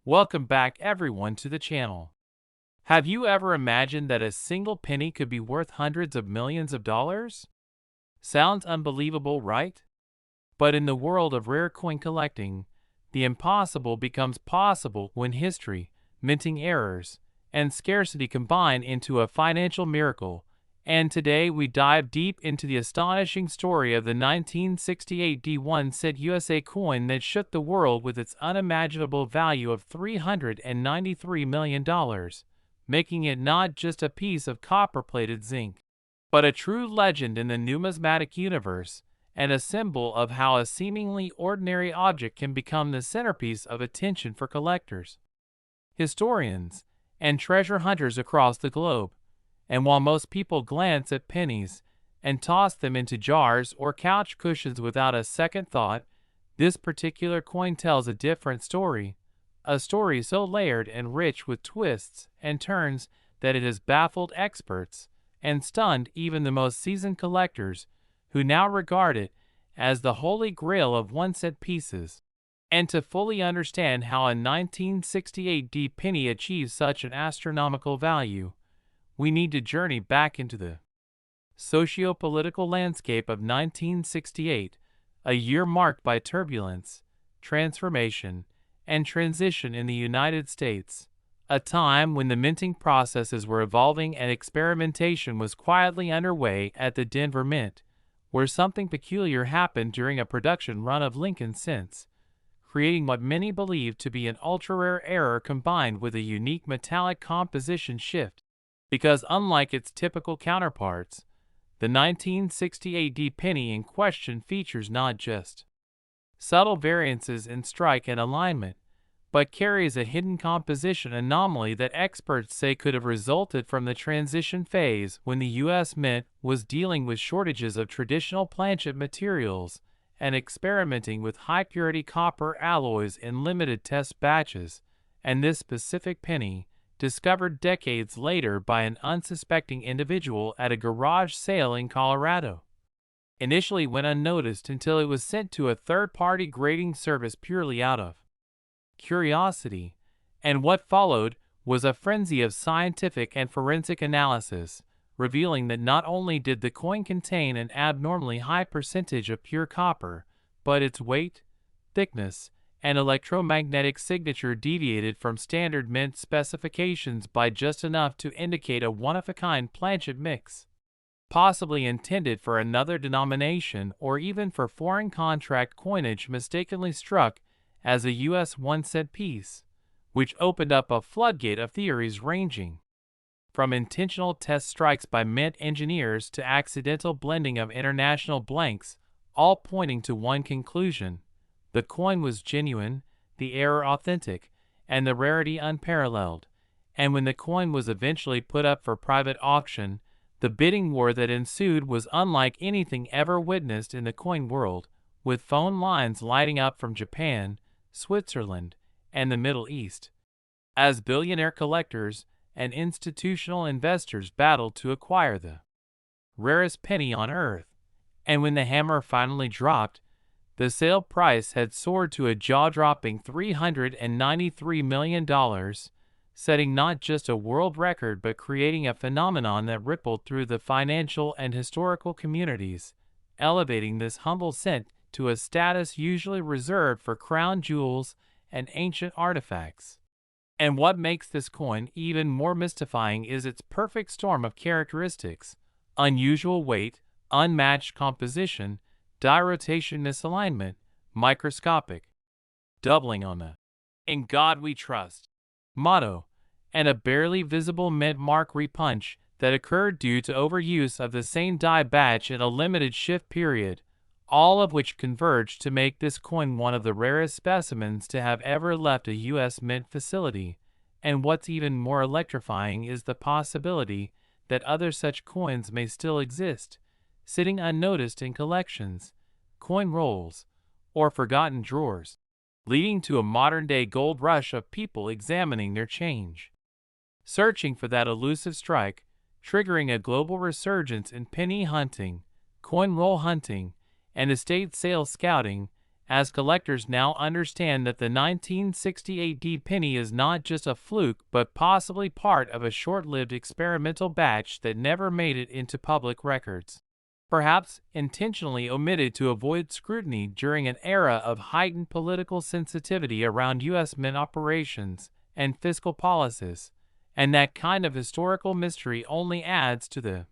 Welcome back everyone to the channel. Have you ever imagined that a single penny could be worth hundreds of millions of dollars? Sounds unbelievable, right? But in the world of rare coin collecting, the impossible becomes possible when history, minting errors, and scarcity combine into a financial miracle. And today we dive deep into the astonishing story of the 1968 D1 cent USA coin that shook the world with its unimaginable value of $393 million, making it not just a piece of copper-plated zinc, but a true legend in the numismatic universe, and a symbol of how a seemingly ordinary object can become the centerpiece of attention for collectors, historians, and treasure hunters across the globe. And while most people glance at pennies and toss them into jars or couch cushions without a second thought, this particular coin tells a different story, a story so layered and rich with twists and turns that it has baffled experts and stunned even the most seasoned collectors, who now regard it as the holy grail of 1-cent pieces. And to fully understand how a 1968 D penny achieves such an astronomical value, we need to journey back into the socio-political landscape of 1968, a year marked by turbulence, transformation, and transition in the United States, a time when the minting processes were evolving and experimentation was quietly underway at the Denver Mint, where something peculiar happened during a production run of Lincoln cents, creating what many believe to be an ultra-rare error combined with a unique metallic composition shift. Because unlike its typical counterparts, the 1968 D penny in question features not just subtle variances in strike and alignment, but carries a hidden composition anomaly that experts say could have resulted from the transition phase when the U.S. Mint was dealing with shortages of traditional planchet materials and experimenting with high-purity copper alloys in limited test batches, and this specific penny, discovered decades later by an unsuspecting individual at a garage sale in Colorado, initially went unnoticed until it was sent to a third-party grading service purely out of curiosity, and what followed was a frenzy of scientific and forensic analysis, revealing that not only did the coin contain an abnormally high percentage of pure copper, but its weight, thickness, and electromagnetic signature deviated from standard mint specifications by just enough to indicate a one-of-a-kind planchet mix, possibly intended for another denomination or even for foreign contract coinage mistakenly struck as a U.S. 1-cent piece, which opened up a floodgate of theories ranging from intentional test strikes by mint engineers to accidental blending of international blanks, all pointing to one conclusion: the coin was genuine, the error authentic, and the rarity unparalleled. And when the coin was eventually put up for private auction, the bidding war that ensued was unlike anything ever witnessed in the coin world, with phone lines lighting up from Japan, Switzerland, and the Middle East, as billionaire collectors and institutional investors battled to acquire the rarest penny on earth. And when the hammer finally dropped, the sale price had soared to a jaw-dropping $393 million, setting not just a world record but creating a phenomenon that rippled through the financial and historical communities, elevating this humble cent to a status usually reserved for crown jewels and ancient artifacts. And what makes this coin even more mystifying is its perfect storm of characteristics: unusual weight, unmatched composition, dirotation misalignment, microscopic doubling on the "In God We Trust" motto, and a barely visible mint mark repunch that occurred due to overuse of the same die batch in a limited shift period, all of which converged to make this coin one of the rarest specimens to have ever left a U.S. Mint facility. And what's even more electrifying is the possibility that other such coins may still exist, sitting unnoticed in collections, coin rolls, or forgotten drawers, leading to a modern-day gold rush of people examining their change, searching for that elusive strike, triggering a global resurgence in penny hunting, coin roll hunting, and estate sale scouting, as collectors now understand that the 1968 D penny is not just a fluke but possibly part of a short-lived experimental batch that never made it into public records. Perhaps intentionally omitted to avoid scrutiny during an era of heightened political sensitivity around U.S. mint operations and fiscal policies, and that kind of historical mystery only adds to the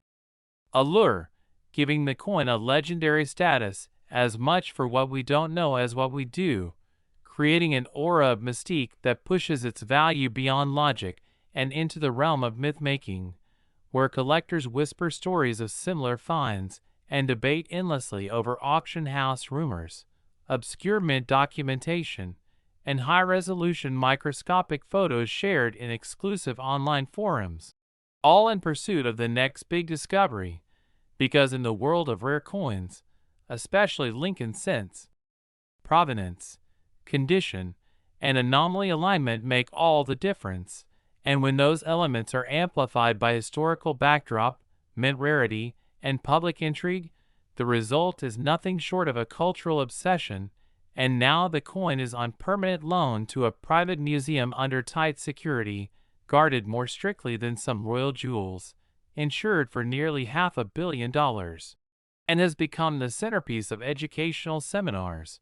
allure, giving the coin a legendary status as much for what we don't know as what we do, creating an aura of mystique that pushes its value beyond logic and into the realm of myth-making, where collectors whisper stories of similar finds and debate endlessly over auction house rumors, obscure mint documentation, and high-resolution microscopic photos shared in exclusive online forums, all in pursuit of the next big discovery, because in the world of rare coins, especially Lincoln cents, provenance, condition, and anomaly alignment make all the difference, and when those elements are amplified by historical backdrop, mint rarity, and public intrigue, the result is nothing short of a cultural obsession, and now the coin is on permanent loan to a private museum under tight security, guarded more strictly than some royal jewels, insured for nearly $500 million, and has become the centerpiece of educational seminars,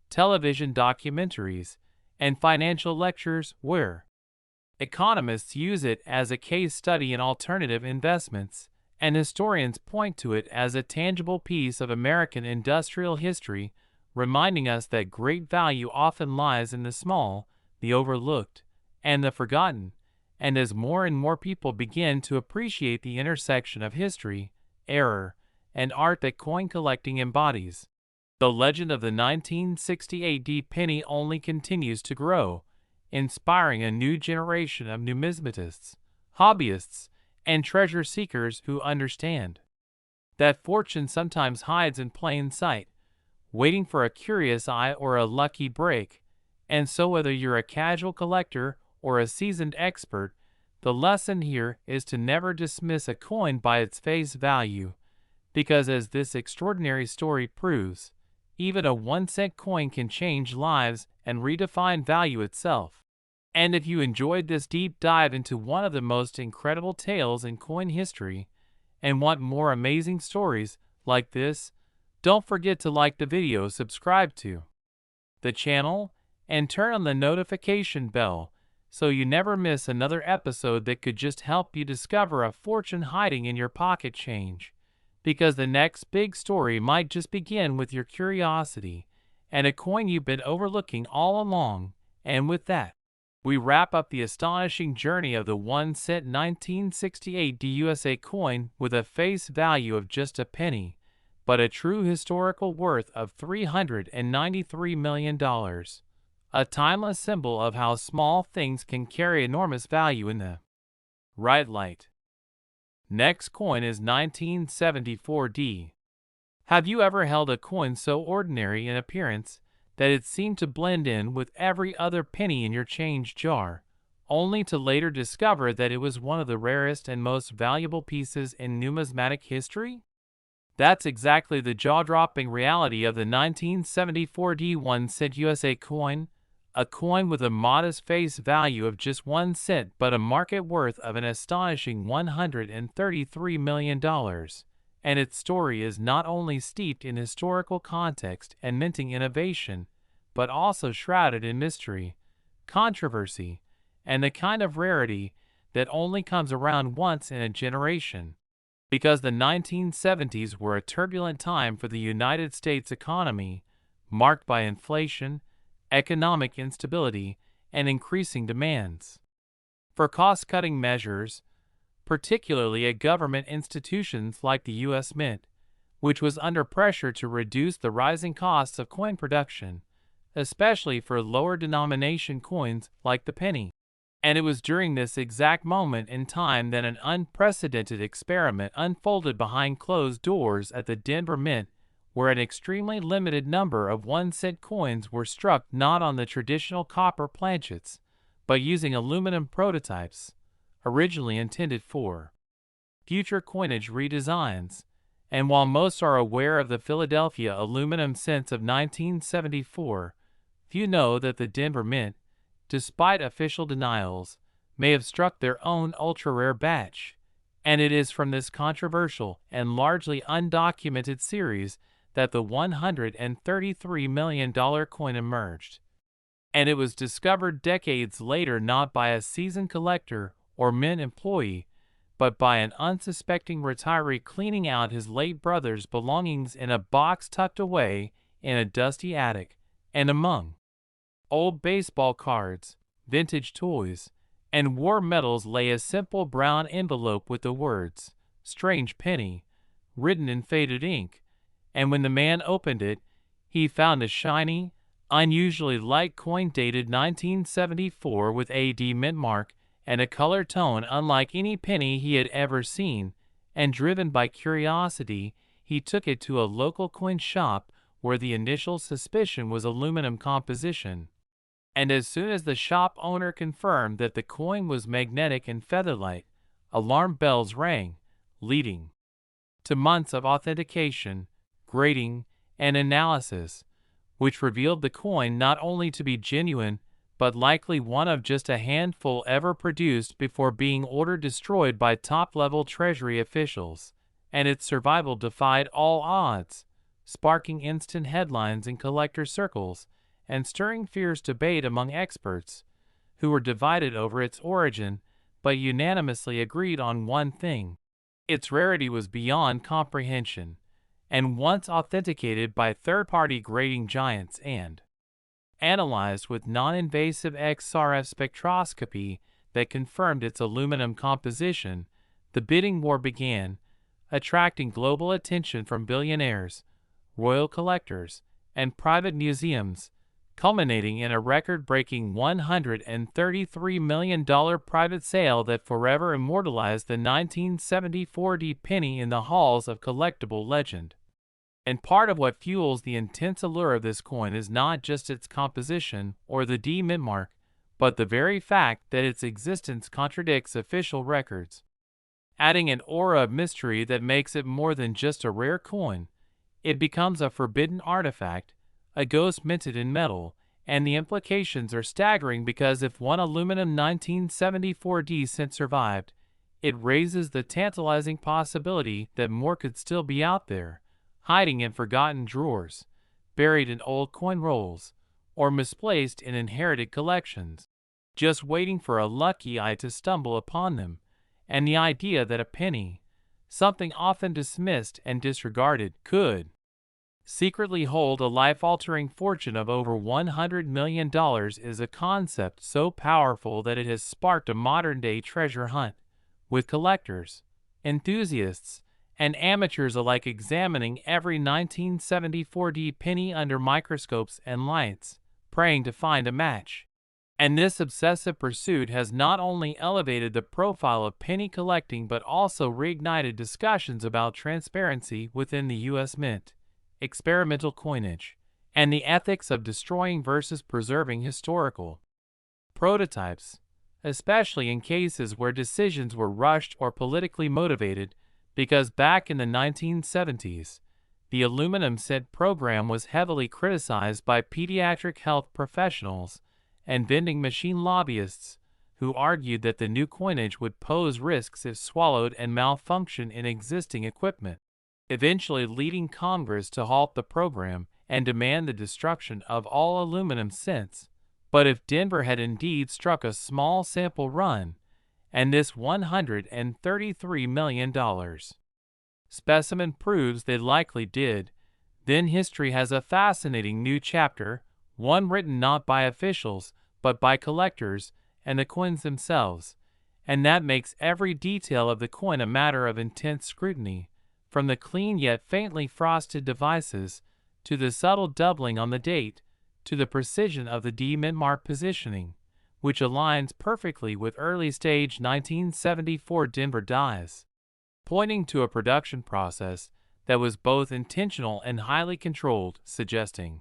television documentaries, and financial lectures where economists use it as a case study in alternative investments, and historians point to it as a tangible piece of American industrial history, reminding us that great value often lies in the small, the overlooked, and the forgotten. And as more and more people begin to appreciate the intersection of history, error, and art that coin collecting embodies, the legend of the 1968 D penny only continues to grow, inspiring a new generation of numismatists, hobbyists, and treasure seekers who understand that fortune sometimes hides in plain sight, waiting for a curious eye or a lucky break. And so whether you're a casual collector or a seasoned expert, the lesson here is to never dismiss a coin by its face value, because as this extraordinary story proves, even a 1-cent coin can change lives and redefine value itself. And if you enjoyed this deep dive into one of the most incredible tales in coin history, and want more amazing stories like this, don't forget to like the video, subscribe to the channel, and turn on the notification bell so you never miss another episode that could just help you discover a fortune hiding in your pocket change. Because the next big story might just begin with your curiosity and a coin you've been overlooking all along. And with that, we wrap up the astonishing journey of the 1-cent 1968 DUSA coin with a face value of just a penny, but a true historical worth of $393 million. A timeless symbol of how small things can carry enormous value in the right light. Next coin is 1974 D. Have you ever held a coin so ordinary in appearance that it seemed to blend in with every other penny in your change jar, only to later discover that it was one of the rarest and most valuable pieces in numismatic history? That's exactly the jaw-dropping reality of the 1974 D 1-cent USA coin, a coin with a modest face value of just 1 cent but a market worth of an astonishing $133 million. And its story is not only steeped in historical context and minting innovation, but also shrouded in mystery, controversy, and the kind of rarity that only comes around once in a generation. Because the 1970s were a turbulent time for the United States economy, marked by inflation, economic instability, and increasing demands for cost-cutting measures, particularly at government institutions like the U.S. Mint, which was under pressure to reduce the rising costs of coin production, especially for lower denomination coins like the penny. And it was during this exact moment in time that an unprecedented experiment unfolded behind closed doors at the Denver Mint, where an extremely limited number of 1-cent coins were struck not on the traditional copper planchets, but using aluminum prototypes, originally intended for future coinage redesigns, And while most are aware of the Philadelphia aluminum cents of 1974, few know that the Denver Mint, despite official denials, may have struck their own ultra-rare batch. And it is from this controversial and largely undocumented series that the $133 million coin emerged. And it was discovered decades later not by a seasoned collector or mint employee, but by an unsuspecting retiree cleaning out his late brother's belongings in a box tucked away in a dusty attic. And among old baseball cards, vintage toys, and war medals lay a simple brown envelope with the words, "Strange Penny," written in faded ink. And when the man opened it, he found a shiny, unusually light coin dated 1974 with AD mint mark and a color tone unlike any penny he had ever seen, and driven by curiosity, he took it to a local coin shop where the initial suspicion was aluminum composition. And as soon as the shop owner confirmed that the coin was magnetic and featherlight, alarm bells rang, leading to months of authentication, grading, and analysis, which revealed the coin not only to be genuine, but likely one of just a handful ever produced before being ordered destroyed by top-level Treasury officials, and its survival defied all odds, sparking instant headlines in collector circles and stirring fierce debate among experts, who were divided over its origin but unanimously agreed on one thing: its rarity was beyond comprehension, and once authenticated by third-party grading giants and analyzed with non-invasive XRF spectroscopy that confirmed its aluminum composition, the bidding war began, attracting global attention from billionaires, royal collectors, and private museums, culminating in a record-breaking $133 million private sale that forever immortalized the 1974 D penny in the halls of collectible legend. And part of what fuels the intense allure of this coin is not just its composition or the D mint mark, but the very fact that its existence contradicts official records, adding an aura of mystery that makes it more than just a rare coin. It becomes a forbidden artifact, a ghost minted in metal, and the implications are staggering because if one aluminum 1974 D cent survived, it raises the tantalizing possibility that more could still be out there, hiding in forgotten drawers, buried in old coin rolls, or misplaced in inherited collections, just waiting for a lucky eye to stumble upon them. And the idea that a penny, something often dismissed and disregarded, could secretly hold a life-altering fortune of over $100 million is a concept so powerful that it has sparked a modern-day treasure hunt, with collectors, enthusiasts, and amateurs alike examining every 1974 D penny under microscopes and lights, praying to find a match. And this obsessive pursuit has not only elevated the profile of penny collecting but also reignited discussions about transparency within the U.S. Mint, experimental coinage, and the ethics of destroying versus preserving historical prototypes, especially in cases where decisions were rushed or politically motivated, because back in the 1970s, the aluminum cent program was heavily criticized by pediatric health professionals and vending machine lobbyists, who argued that the new coinage would pose risks if swallowed and malfunction in existing equipment, eventually leading Congress to halt the program and demand the destruction of all aluminum cents. But if Denver had indeed struck a small sample run, and this $133 million specimen proves they likely did, then history has a fascinating new chapter, one written not by officials, but by collectors and the coins themselves, and that makes every detail of the coin a matter of intense scrutiny, from the clean yet faintly frosted devices, to the subtle doubling on the date, to the precision of the D mint mark positioning, which aligns perfectly with early-stage 1974 Denver dies, pointing to a production process that was both intentional and highly controlled, suggesting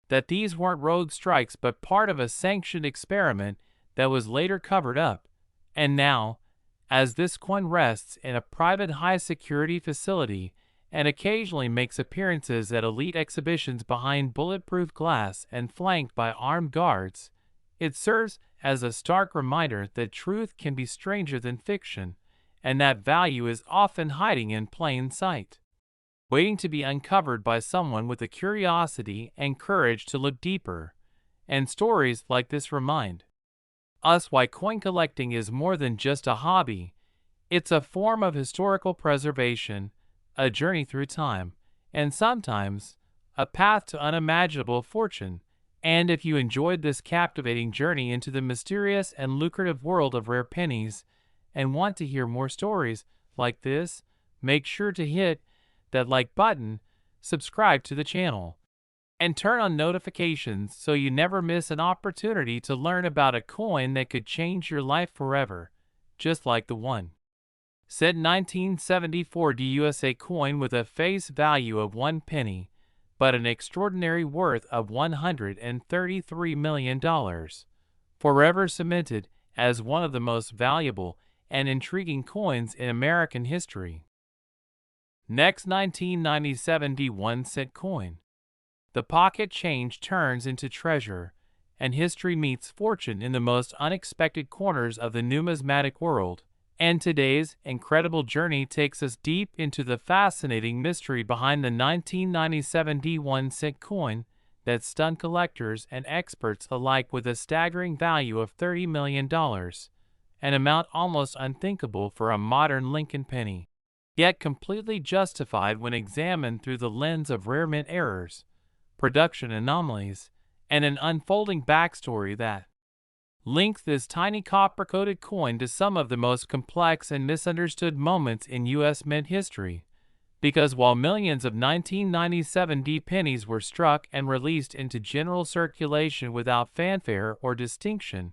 that these weren't rogue strikes but part of a sanctioned experiment that was later covered up. And now, as this coin rests in a private high-security facility and occasionally makes appearances at elite exhibitions behind bulletproof glass and flanked by armed guards, it serves as a stark reminder that truth can be stranger than fiction, and that value is often hiding in plain sight, waiting to be uncovered by someone with the curiosity and courage to look deeper. And stories like this remind us why coin collecting is more than just a hobby. It's a form of historical preservation, a journey through time, and sometimes a path to unimaginable fortune. And if you enjoyed this captivating journey into the mysterious and lucrative world of rare pennies and want to hear more stories like this, make sure to hit that like button, subscribe to the channel, and turn on notifications so you never miss an opportunity to learn about a coin that could change your life forever, just like the one. Said 1974 USA coin with a face value of 1 penny, but an extraordinary worth of $133 million, forever cemented as one of the most valuable and intriguing coins in American history. Next, 1997 1-cent coin. The pocket change turns into treasure, and history meets fortune in the most unexpected corners of the numismatic world. And today's incredible journey takes us deep into the fascinating mystery behind the 1997 1-cent coin that stunned collectors and experts alike with a staggering value of $30 million, an amount almost unthinkable for a modern Lincoln penny, yet completely justified when examined through the lens of rare mint errors, production anomalies, and an unfolding backstory that links this tiny copper-coated coin to some of the most complex and misunderstood moments in U.S. mint history. Because while millions of 1997 pennies were struck and released into general circulation without fanfare or distinction,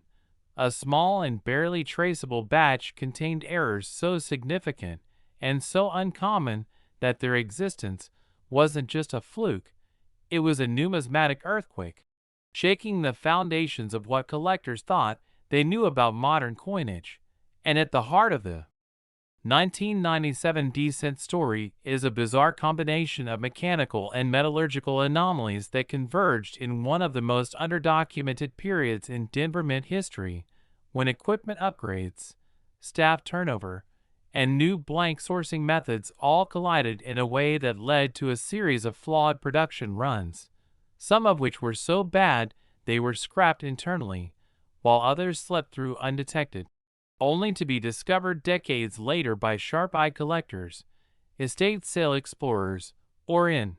a small and barely traceable batch contained errors so significant and so uncommon that their existence wasn't just a fluke, it was a numismatic earthquake, shaking the foundations of what collectors thought they knew about modern coinage. And at the heart of the 1997 cent story is a bizarre combination of mechanical and metallurgical anomalies that converged in one of the most underdocumented periods in Denver mint history, when equipment upgrades, staff turnover, and new blank sourcing methods all collided in a way that led to a series of flawed production runs, some of which were so bad they were scrapped internally, while others slipped through undetected, only to be discovered decades later by sharp-eyed collectors, estate sale explorers, or in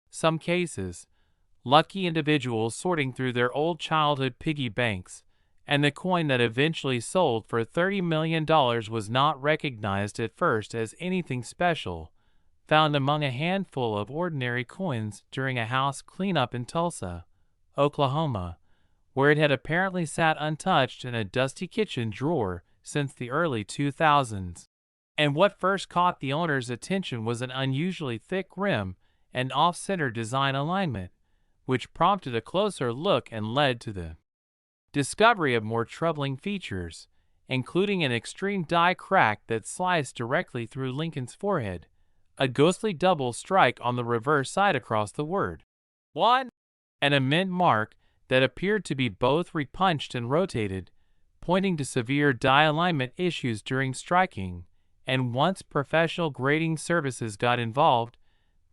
some cases, lucky individuals sorting through their old childhood piggy banks. And the coin that eventually sold for $30 million was not recognized at first as anything special, found among a handful of ordinary coins during a house cleanup in Tulsa, Oklahoma, where it had apparently sat untouched in a dusty kitchen drawer since the early 2000s. And what first caught the owner's attention was an unusually thick rim and off-center design alignment, which prompted a closer look and led to the discovery of more troubling features, including an extreme die crack that sliced directly through Lincoln's forehead, a ghostly double strike on the reverse side across the word "one," and a mint mark that appeared to be both repunched and rotated, pointing to severe die alignment issues during striking. And once professional grading services got involved,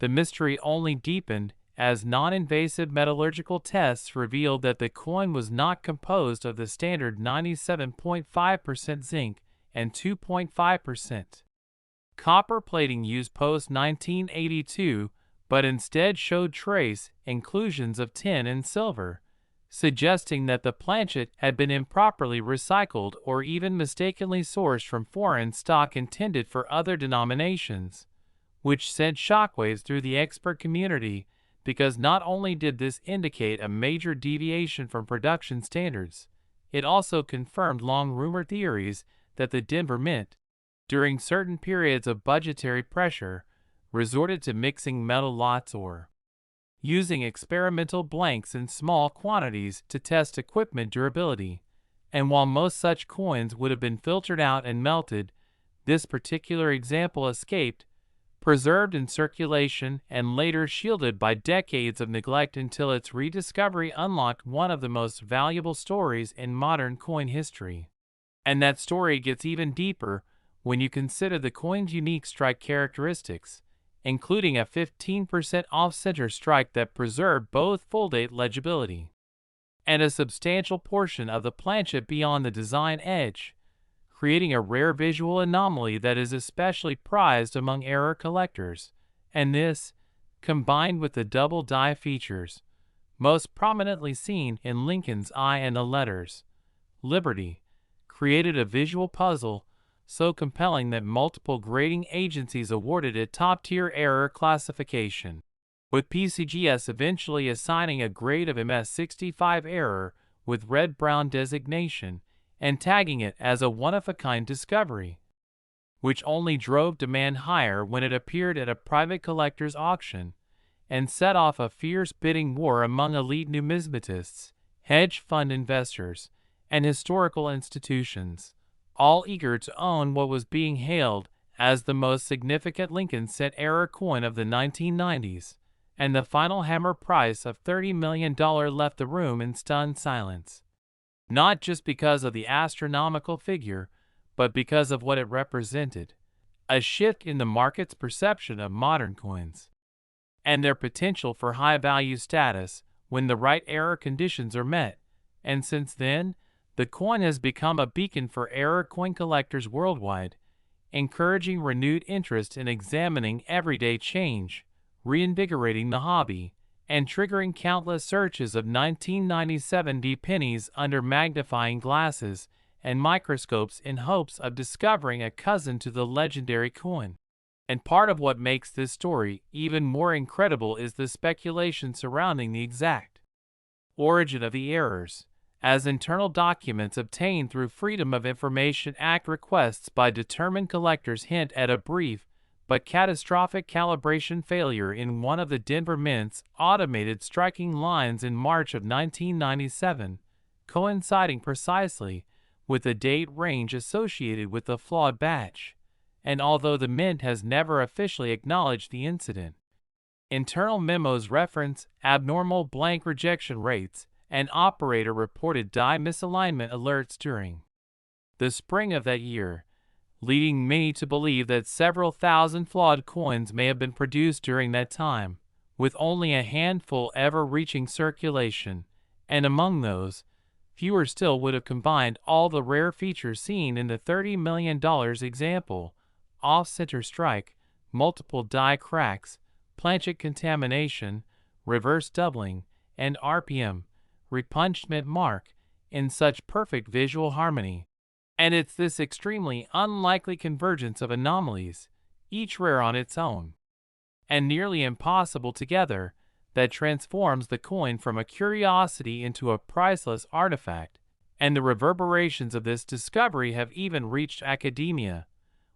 the mystery only deepened as non-invasive metallurgical tests revealed that the coin was not composed of the standard 97.5% zinc and 2.5% copper plating used post-1982, but instead showed trace inclusions of tin and silver, suggesting that the planchet had been improperly recycled or even mistakenly sourced from foreign stock intended for other denominations, which sent shockwaves through the expert community. Because not only did this indicate a major deviation from production standards, it also confirmed long-rumored theories that the Denver Mint, during certain periods of budgetary pressure, resorted to mixing metal lots or using experimental blanks in small quantities to test equipment durability. And while most such coins would have been filtered out and melted, this particular example escaped, preserved in circulation and later shielded by decades of neglect until its rediscovery unlocked one of the most valuable stories in modern coin history. And that story gets even deeper when you consider the coin's unique strike characteristics, including a 15% off-center strike that preserved both full-date legibility and a substantial portion of the planchet beyond the design edge, creating a rare visual anomaly that is especially prized among error collectors. And this, combined with the double die features, most prominently seen in Lincoln's eye and the letters Liberty, created a visual puzzle so compelling that multiple grading agencies awarded it top-tier error classification, with PCGS eventually assigning a grade of MS65 error with red-brown designation and tagging it as a one-of-a-kind discovery, which only drove demand higher when it appeared at a private collector's auction and set off a fierce bidding war among elite numismatists, hedge fund investors, and historical institutions, all eager to own what was being hailed as the most significant Lincoln cent error coin of the 1990s, and the final hammer price of $30 million left the room in stunned silence. Not just because of the astronomical figure, but because of what it represented, a shift in the market's perception of modern coins and their potential for high-value status when the right error conditions are met. And since then, the coin has become a beacon for error coin collectors worldwide, encouraging renewed interest in examining everyday change, reinvigorating the hobby, and triggering countless searches of 1997 pennies under magnifying glasses and microscopes in hopes of discovering a cousin to the legendary coin. And part of what makes this story even more incredible is the speculation surrounding the exact origin of the errors, as internal documents obtained through Freedom of Information Act requests by determined collectors hint at a brief but catastrophic calibration failure in one of the Denver Mint's automated striking lines in March of 1997, coinciding precisely with the date range associated with the flawed batch. And although the Mint has never officially acknowledged the incident, internal memos reference abnormal blank rejection rates and operator-reported die misalignment alerts during the spring of that year, leading many to believe that several thousand flawed coins may have been produced during that time, with only a handful ever reaching circulation, and among those, fewer still would have combined all the rare features seen in the $30 million example: off-center strike, multiple die cracks, planchet contamination, reverse doubling, and RPM, repunchment mark, in such perfect visual harmony. And it's this extremely unlikely convergence of anomalies, each rare on its own, and nearly impossible together, that transforms the coin from a curiosity into a priceless artifact. And the reverberations of this discovery have even reached academia,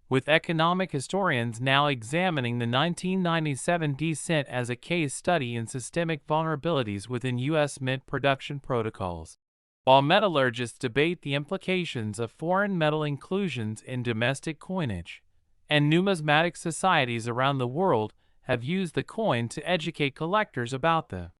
with economic historians now examining the 1997 cent as a case study in systemic vulnerabilities within U.S. mint production protocols, while metallurgists debate the implications of foreign metal inclusions in domestic coinage, and numismatic societies around the world have used the coin to educate collectors about the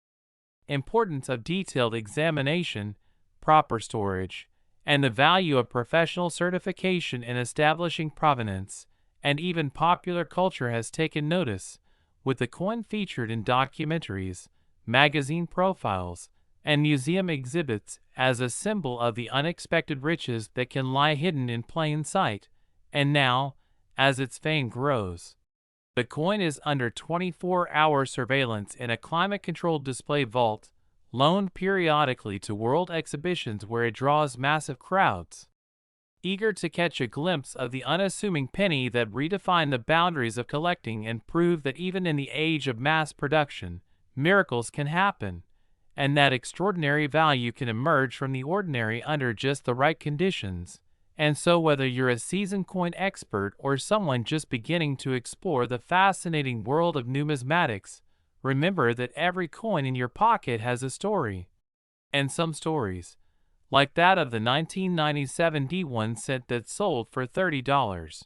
importance of detailed examination, proper storage, and the value of professional certification in establishing provenance. And even popular culture has taken notice, with the coin featured in documentaries, magazine profiles, and museum exhibits as a symbol of the unexpected riches that can lie hidden in plain sight. And now, as its fame grows, the coin is under 24-hour surveillance in a climate-controlled display vault, loaned periodically to world exhibitions where it draws massive crowds, eager to catch a glimpse of the unassuming penny that redefined the boundaries of collecting and proved that even in the age of mass production, miracles can happen, and that extraordinary value can emerge from the ordinary under just the right conditions. And so whether you're a seasoned coin expert or someone just beginning to explore the fascinating world of numismatics, remember that every coin in your pocket has a story. And some stories, like that of the 1997 D1 cent that sold for $30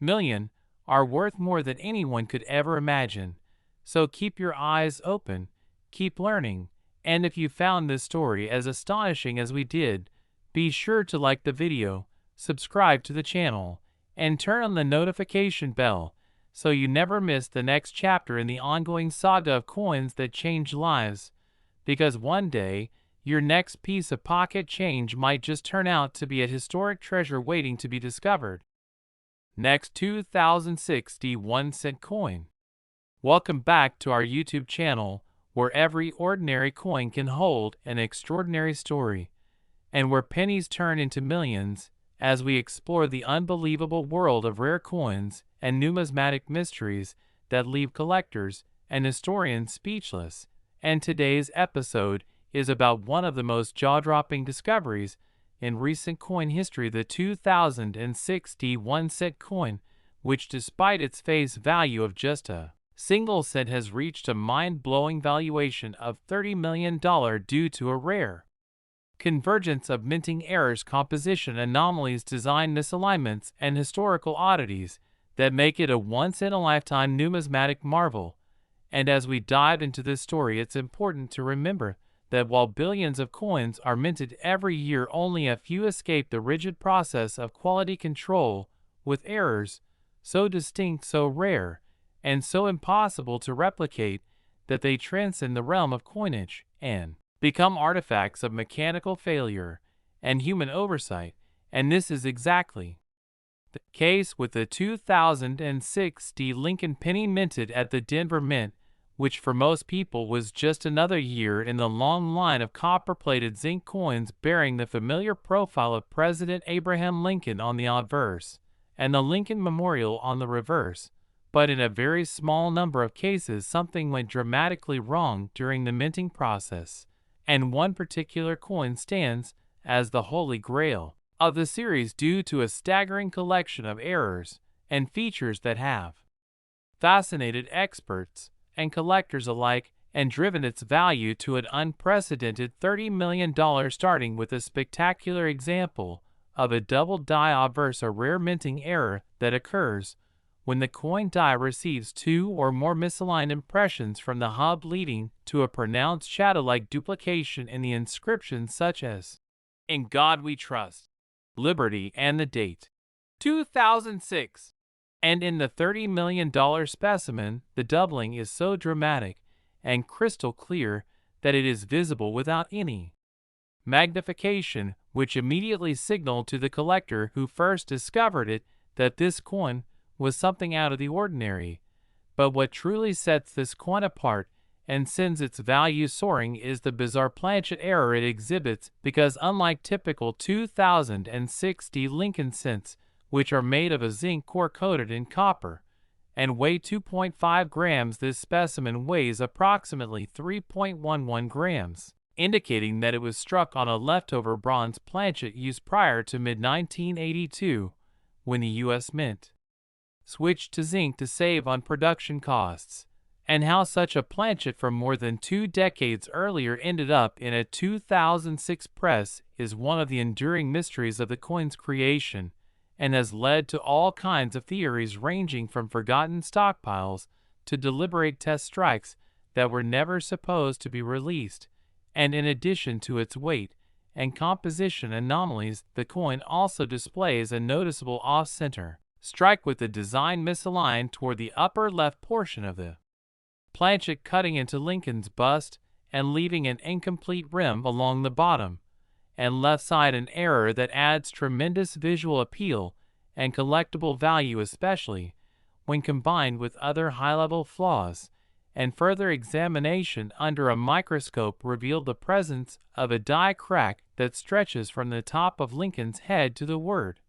million, are worth more than anyone could ever imagine. So keep your eyes open, keep learning, and if you found this story as astonishing as we did, be sure to like the video, subscribe to the channel, and turn on the notification bell so you never miss the next chapter in the ongoing saga of coins that change lives. Because one day, your next piece of pocket change might just turn out to be a historic treasure waiting to be discovered. Next, 2060 1-cent coin. Welcome back to our YouTube channel, where every ordinary coin can hold an extraordinary story, and where pennies turn into millions, as we explore the unbelievable world of rare coins and numismatic mysteries that leave collectors and historians speechless. And today's episode is about one of the most jaw-dropping discoveries in recent coin history, the 2060 1-cent coin, which despite its face value of just a single cent has reached a mind-blowing valuation of $30 million due to a rare convergence of minting errors, composition anomalies, design misalignments, and historical oddities that make it a once-in-a-lifetime numismatic marvel. And as we dive into this story, it's important to remember that while billions of coins are minted every year, only a few escape the rigid process of quality control, with errors so distinct, so rare, and so impossible to replicate that they transcend the realm of coinage and become artifacts of mechanical failure and human oversight. And this is exactly the case with the 2060 Lincoln penny minted at the Denver Mint, which for most people was just another year in the long line of copper-plated zinc coins bearing the familiar profile of President Abraham Lincoln on the obverse and the Lincoln Memorial on the reverse. But in a very small number of cases, something went dramatically wrong during the minting process, and one particular coin stands as the holy grail of the series due to a staggering collection of errors and features that have fascinated experts and collectors alike and driven its value to an unprecedented $30 million, starting with a spectacular example of a double die obverse, a rare minting error that occurs when the coin die receives two or more misaligned impressions from the hub, leading to a pronounced shadow-like duplication in the inscription, such as "In God We Trust," "Liberty," and the date 2006. And in the $30 million specimen, the doubling is so dramatic and crystal clear that it is visible without any magnification, which immediately signaled to the collector who first discovered it that this coin was something out of the ordinary. But what truly sets this coin apart and sends its value soaring is the bizarre planchet error it exhibits, because unlike typical 2060 Lincoln cents, which are made of a zinc core coated in copper and weigh 2.5 grams, this specimen weighs approximately 3.11 grams, indicating that it was struck on a leftover bronze planchet used prior to mid-1982, when the U.S. Mint switched to zinc to save on production costs, and how such a planchet from more than 2 decades earlier ended up in a 2006 press is one of the enduring mysteries of the coin's creation, and has led to all kinds of theories, ranging from forgotten stockpiles to deliberate test strikes that were never supposed to be released. And in addition to its weight and composition anomalies, the coin also displays a noticeable off-center strike, with the design misaligned toward the upper left portion of the planchet, cutting into Lincoln's bust and leaving an incomplete rim along the bottom and left side, an error that adds tremendous visual appeal and collectible value, especially when combined with other high-level flaws. And further examination under a microscope revealed the presence of a die crack that stretches from the top of Lincoln's head to the word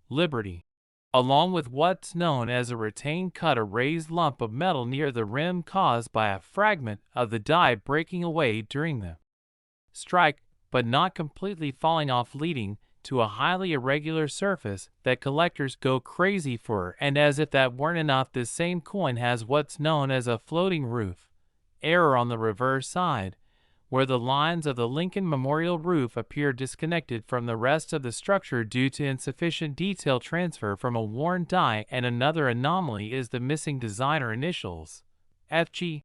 "Liberty," along with what's known as a retained cut, a raised lump of metal near the rim caused by a fragment of the die breaking away during the strike, but not completely falling off, leading to a highly irregular surface that collectors go crazy for. And as if that weren't enough, this same coin has what's known as a floating roof error on the reverse side, where the lines of the Lincoln Memorial roof appear disconnected from the rest of the structure due to insufficient detail transfer from a worn die, and another anomaly is the missing designer initials, FG,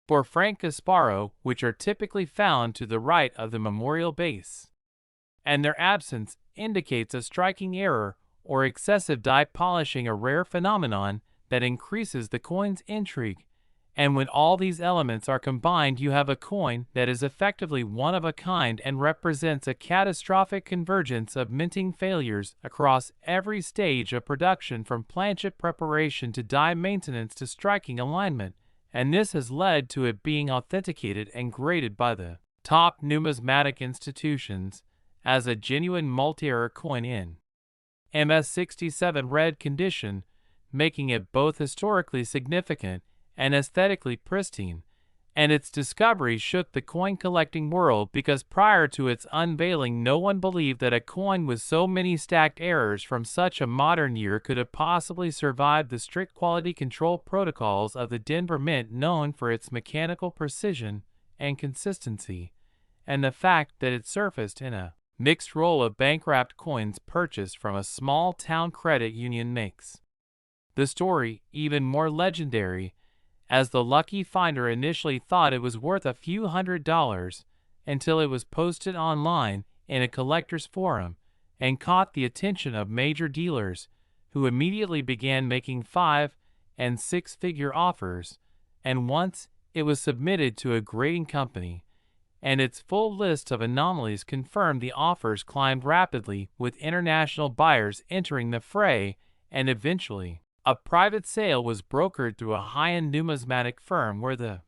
for Frank Gasparo, which are typically found to the right of the memorial base, and their absence indicates a striking error or excessive die polishing, a rare phenomenon that increases the coin's intrigue. And when all these elements are combined, you have a coin that is effectively one of a kind and represents a catastrophic convergence of minting failures across every stage of production, from planchet preparation to die maintenance to striking alignment, and this has led to it being authenticated and graded by the top numismatic institutions as a genuine multi-error coin in MS67 red condition, making it both historically significant and aesthetically pristine. And its discovery shook the coin collecting world, because prior to its unveiling no one believed that a coin with so many stacked errors from such a modern year could have possibly survived the strict quality control protocols of the Denver Mint, known for its mechanical precision and consistency, and the fact that it surfaced in a mixed roll of bank-wrapped coins purchased from a small-town credit union makes the story even more legendary, as the lucky finder initially thought it was worth a few $100s until it was posted online in a collector's forum and caught the attention of major dealers, who immediately began making 5- and 6-figure offers. And once it was submitted to a grading company, and its full list of anomalies confirmed, the offers climbed rapidly, with international buyers entering the fray, and eventually a private sale was brokered through a high-end numismatic firm, where the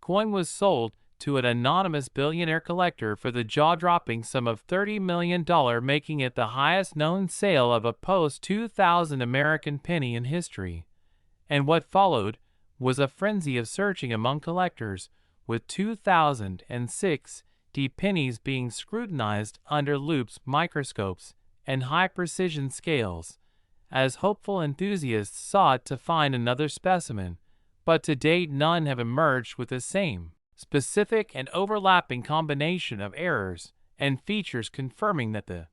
coin was sold to an anonymous billionaire collector for the jaw-dropping sum of $30 million, making it the highest-known sale of a post-2000 American penny in history. And what followed was a frenzy of searching among collectors, with 2006 pennies being scrutinized under loupes, microscopes, and high-precision scales, as hopeful enthusiasts sought to find another specimen, but to date none have emerged with the same specific and overlapping combination of errors and features, confirming that the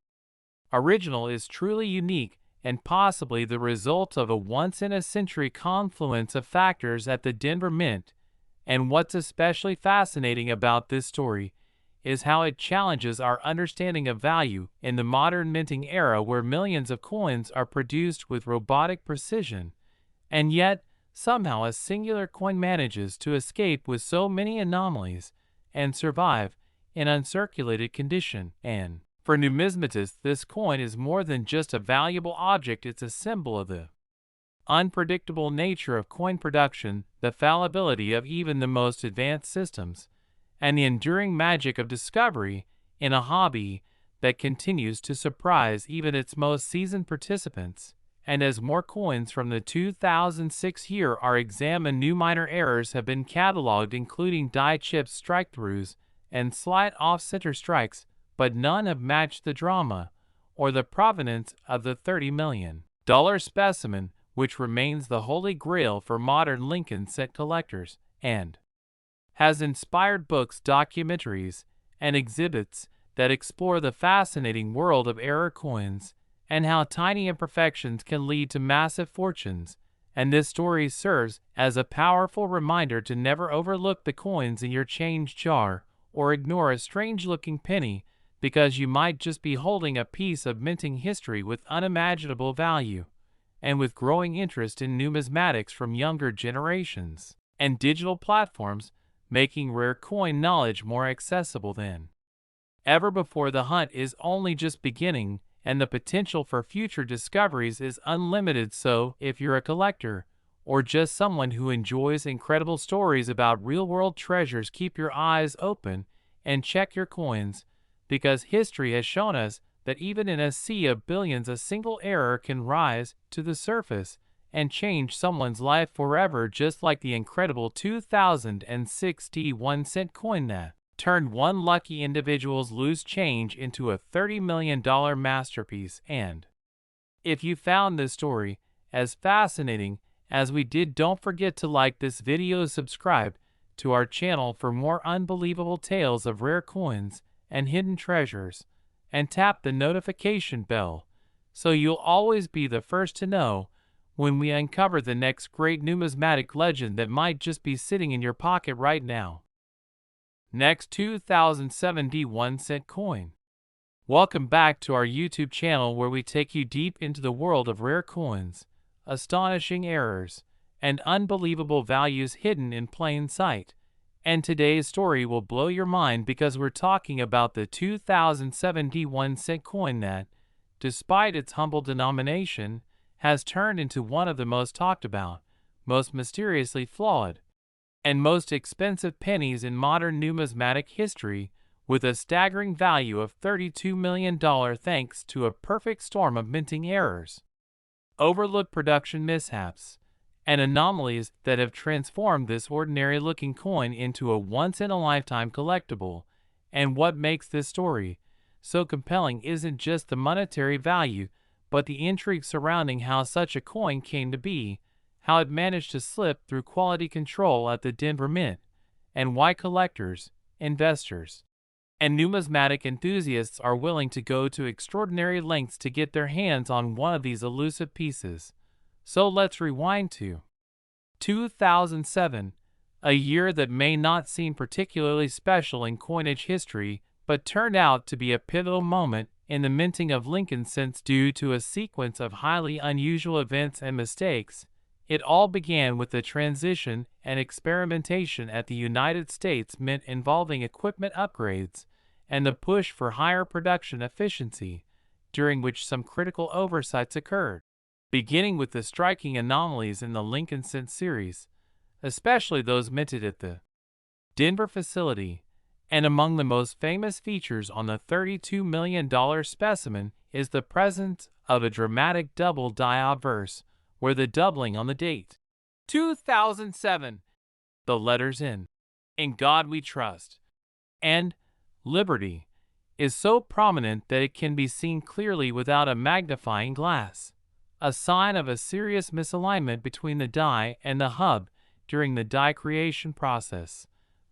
original is truly unique and possibly the result of a once-in-a-century confluence of factors at the Denver Mint. And what's especially fascinating about this story is how it challenges our understanding of value in the modern minting era, where millions of coins are produced with robotic precision, and yet somehow a singular coin manages to escape with so many anomalies and survive in uncirculated condition. And for numismatists, this coin is more than just a valuable object, it's a symbol of the unpredictable nature of coin production, the fallibility of even the most advanced systems, and the enduring magic of discovery in a hobby that continues to surprise even its most seasoned participants. And as more coins from the 2006 year are examined, new minor errors have been cataloged, including die chip strike-throughs and slight off-center strikes, but none have matched the drama or the provenance of the $30 million specimen, which remains the holy grail for modern Lincoln set collectors, and has inspired books, documentaries, and exhibits that explore the fascinating world of error coins and how tiny imperfections can lead to massive fortunes. And this story serves as a powerful reminder to never overlook the coins in your change jar or ignore a strange-looking penny, because you might just be holding a piece of minting history with unimaginable value. And with growing interest in numismatics from younger generations and digital platforms making rare coin knowledge more accessible than ever before, the hunt is only just beginning, and the potential for future discoveries is unlimited. So, if you're a collector or just someone who enjoys incredible stories about real-world treasures, keep your eyes open and check your coins, because history has shown us that even in a sea of billions, a single error can rise to the surface and change someone's life forever, just like the incredible 2006 1-cent coin that turned one lucky individual's loose change into a $30 million masterpiece. And if you found this story as fascinating as we did, don't forget to like this video, subscribe to our channel for more unbelievable tales of rare coins and hidden treasures, and tap the notification bell so you'll always be the first to know when we uncover the next great numismatic legend that might just be sitting in your pocket right now. Next, 2071 cent coin. Welcome back to our YouTube channel where we take you deep into the world of rare coins, astonishing errors, and unbelievable values hidden in plain sight. And today's story will blow your mind because we're talking about the 2071 cent coin that, despite its humble denomination, has turned into one of the most talked about, most mysteriously flawed, and most expensive pennies in modern numismatic history, with a staggering value of $32 million thanks to a perfect storm of minting errors, overlooked production mishaps, and anomalies that have transformed this ordinary-looking coin into a once-in-a-lifetime collectible. And what makes this story so compelling isn't just the monetary value, but the intrigue surrounding how such a coin came to be, how it managed to slip through quality control at the Denver Mint, and why collectors, investors, and numismatic enthusiasts are willing to go to extraordinary lengths to get their hands on one of these elusive pieces. So let's rewind to 2007, a year that may not seem particularly special in coinage history, but turned out to be a pivotal moment in the minting of Lincoln cents due to a sequence of highly unusual events and mistakes. It all began with the transition and experimentation at the United States Mint involving equipment upgrades and the push for higher production efficiency, during which some critical oversights occurred, beginning with the striking anomalies in the Lincoln cent series, especially those minted at the Denver facility. And among the most famous features on the $32 million specimen is the presence of a dramatic double die obverse, where the doubling on the date 2007, the letters in God we trust, and Liberty is so prominent that it can be seen clearly without a magnifying glass, a sign of a serious misalignment between the die and the hub during the die creation process,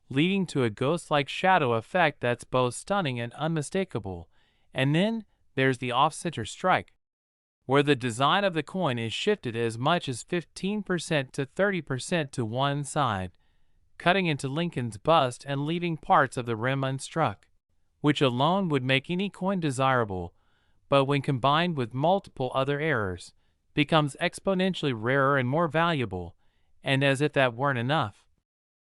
leading to a ghost-like shadow effect that's both stunning and unmistakable. And then there's the off-center strike, where the design of the coin is shifted as much as 15% to 30% to one side, cutting into Lincoln's bust and leaving parts of the rim unstruck, which alone would make any coin desirable, but when combined with multiple other errors, becomes exponentially rarer and more valuable. And as if that weren't enough,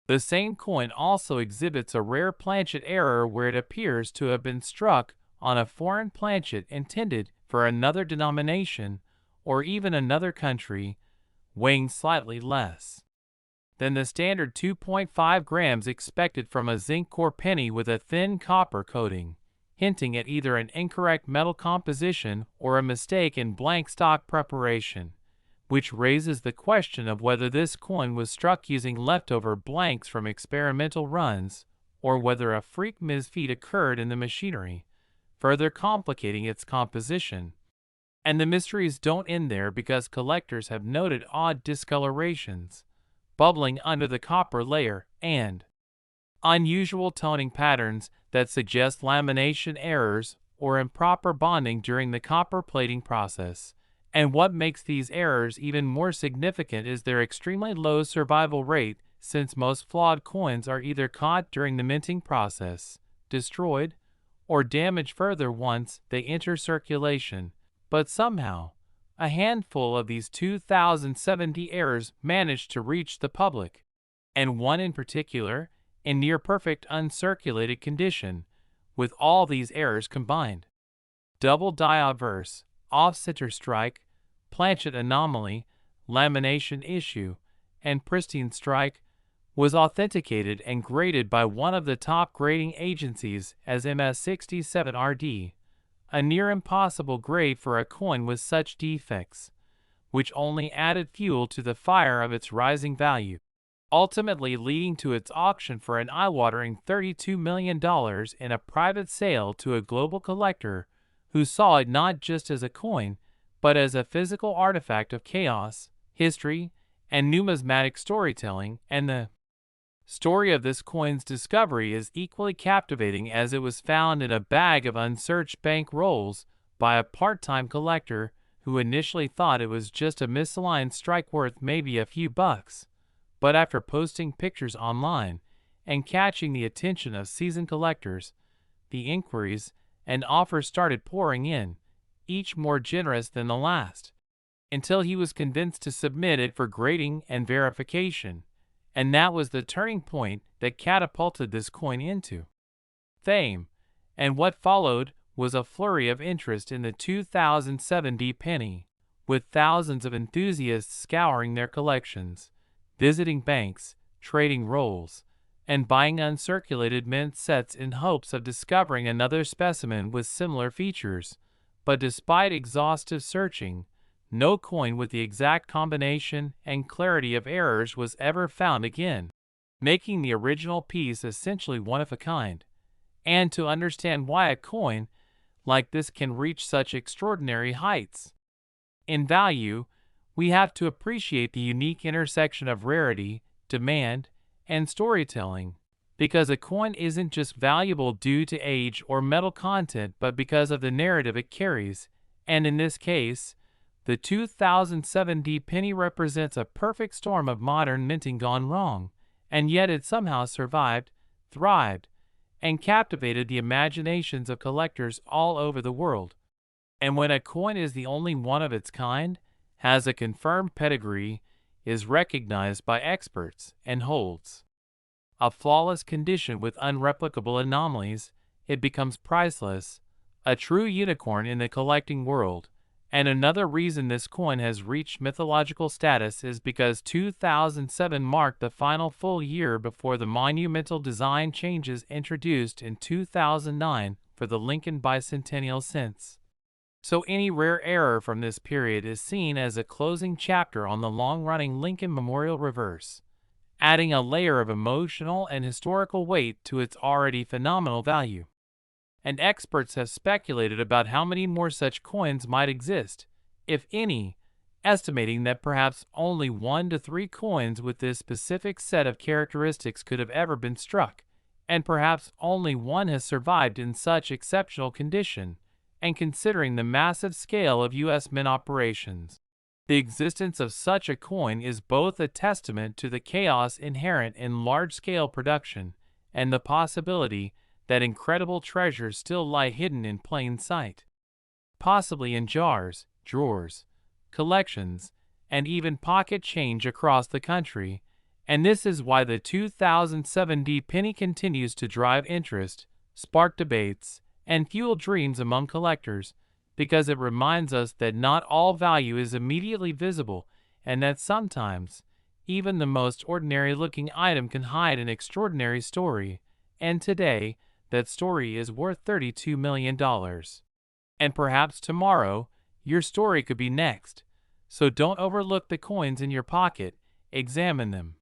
the same coin also exhibits a rare planchet error where it appears to have been struck on a foreign planchet intended for another denomination or even another country, weighing slightly less than the standard 2.5 grams expected from a zinc core penny with a thin copper coating, hinting at either an incorrect metal composition or a mistake in blank stock preparation, which raises the question of whether this coin was struck using leftover blanks from experimental runs, or whether a freak misfeed occurred in the machinery, further complicating its composition. And the mysteries don't end there, because collectors have noted odd discolorations, bubbling under the copper layer, and unusual toning patterns that suggest lamination errors or improper bonding during the copper plating process. And what makes these errors even more significant is their extremely low survival rate, since most flawed coins are either caught during the minting process, destroyed, or damaged further once they enter circulation. But somehow, a handful of these 2070 errors managed to reach the public, and one in particular, in near-perfect uncirculated condition. With all these errors combined, double die obverse, off-center strike, planchet anomaly, lamination issue, and pristine strike, was authenticated and graded by one of the top grading agencies as MS67RD, a near impossible grade for a coin with such defects, which only added fuel to the fire of its rising value, ultimately leading to its auction for an eye-watering $32 million in a private sale to a global collector who saw it not just as a coin, but as a physical artifact of chaos, history, and numismatic storytelling. And the Story of this coin's discovery is equally captivating, as it was found in a bag of unsearched bank rolls by a part-time collector who initially thought it was just a misaligned strike worth maybe a few bucks. But after posting pictures online and catching the attention of seasoned collectors, the inquiries and offers started pouring in, each more generous than the last, until he was convinced to submit it for grading and verification. And that was the turning point that catapulted this coin into fame. And what followed was a flurry of interest in the 2007 penny, with thousands of enthusiasts scouring their collections, visiting banks, trading rolls, and buying uncirculated mint sets in hopes of discovering another specimen with similar features. But despite exhaustive searching, no coin with the exact combination and clarity of errors was ever found again, making the original piece essentially one of a kind. And to understand why a coin like this can reach such extraordinary heights in value, we have to appreciate the unique intersection of rarity, demand, and storytelling. Because a coin isn't just valuable due to age or metal content, but because of the narrative it carries. And in this case, the 2007 penny represents a perfect storm of modern minting gone wrong, and yet it somehow survived, thrived, and captivated the imaginations of collectors all over the world. And when a coin is the only one of its kind, has a confirmed pedigree, is recognized by experts, and holds a flawless condition with unreplicable anomalies, it becomes priceless, a true unicorn in the collecting world. And another reason this coin has reached mythological status is because 2007 marked the final full year before the monumental design changes introduced in 2009 for the Lincoln bicentennial cents. So any rare error from this period is seen as a closing chapter on the long-running Lincoln Memorial reverse, adding a layer of emotional and historical weight to its already phenomenal value. And experts have speculated about how many more such coins might exist, if any, estimating that perhaps only 1 to 3 coins with this specific set of characteristics could have ever been struck, and perhaps only one has survived in such exceptional condition. And considering the massive scale of U.S. mint operations, the existence of such a coin is both a testament to the chaos inherent in large-scale production and the possibility that incredible treasures still lie hidden in plain sight, possibly in jars, drawers, collections, and even pocket change across the country. And this is why the 2007 penny continues to drive interest, spark debates, and fuel dreams among collectors, because it reminds us that not all value is immediately visible, and that sometimes even the most ordinary-looking item can hide an extraordinary story. And today, that story is worth $32 million. And perhaps tomorrow, your story could be next. So don't overlook the coins in your pocket, examine them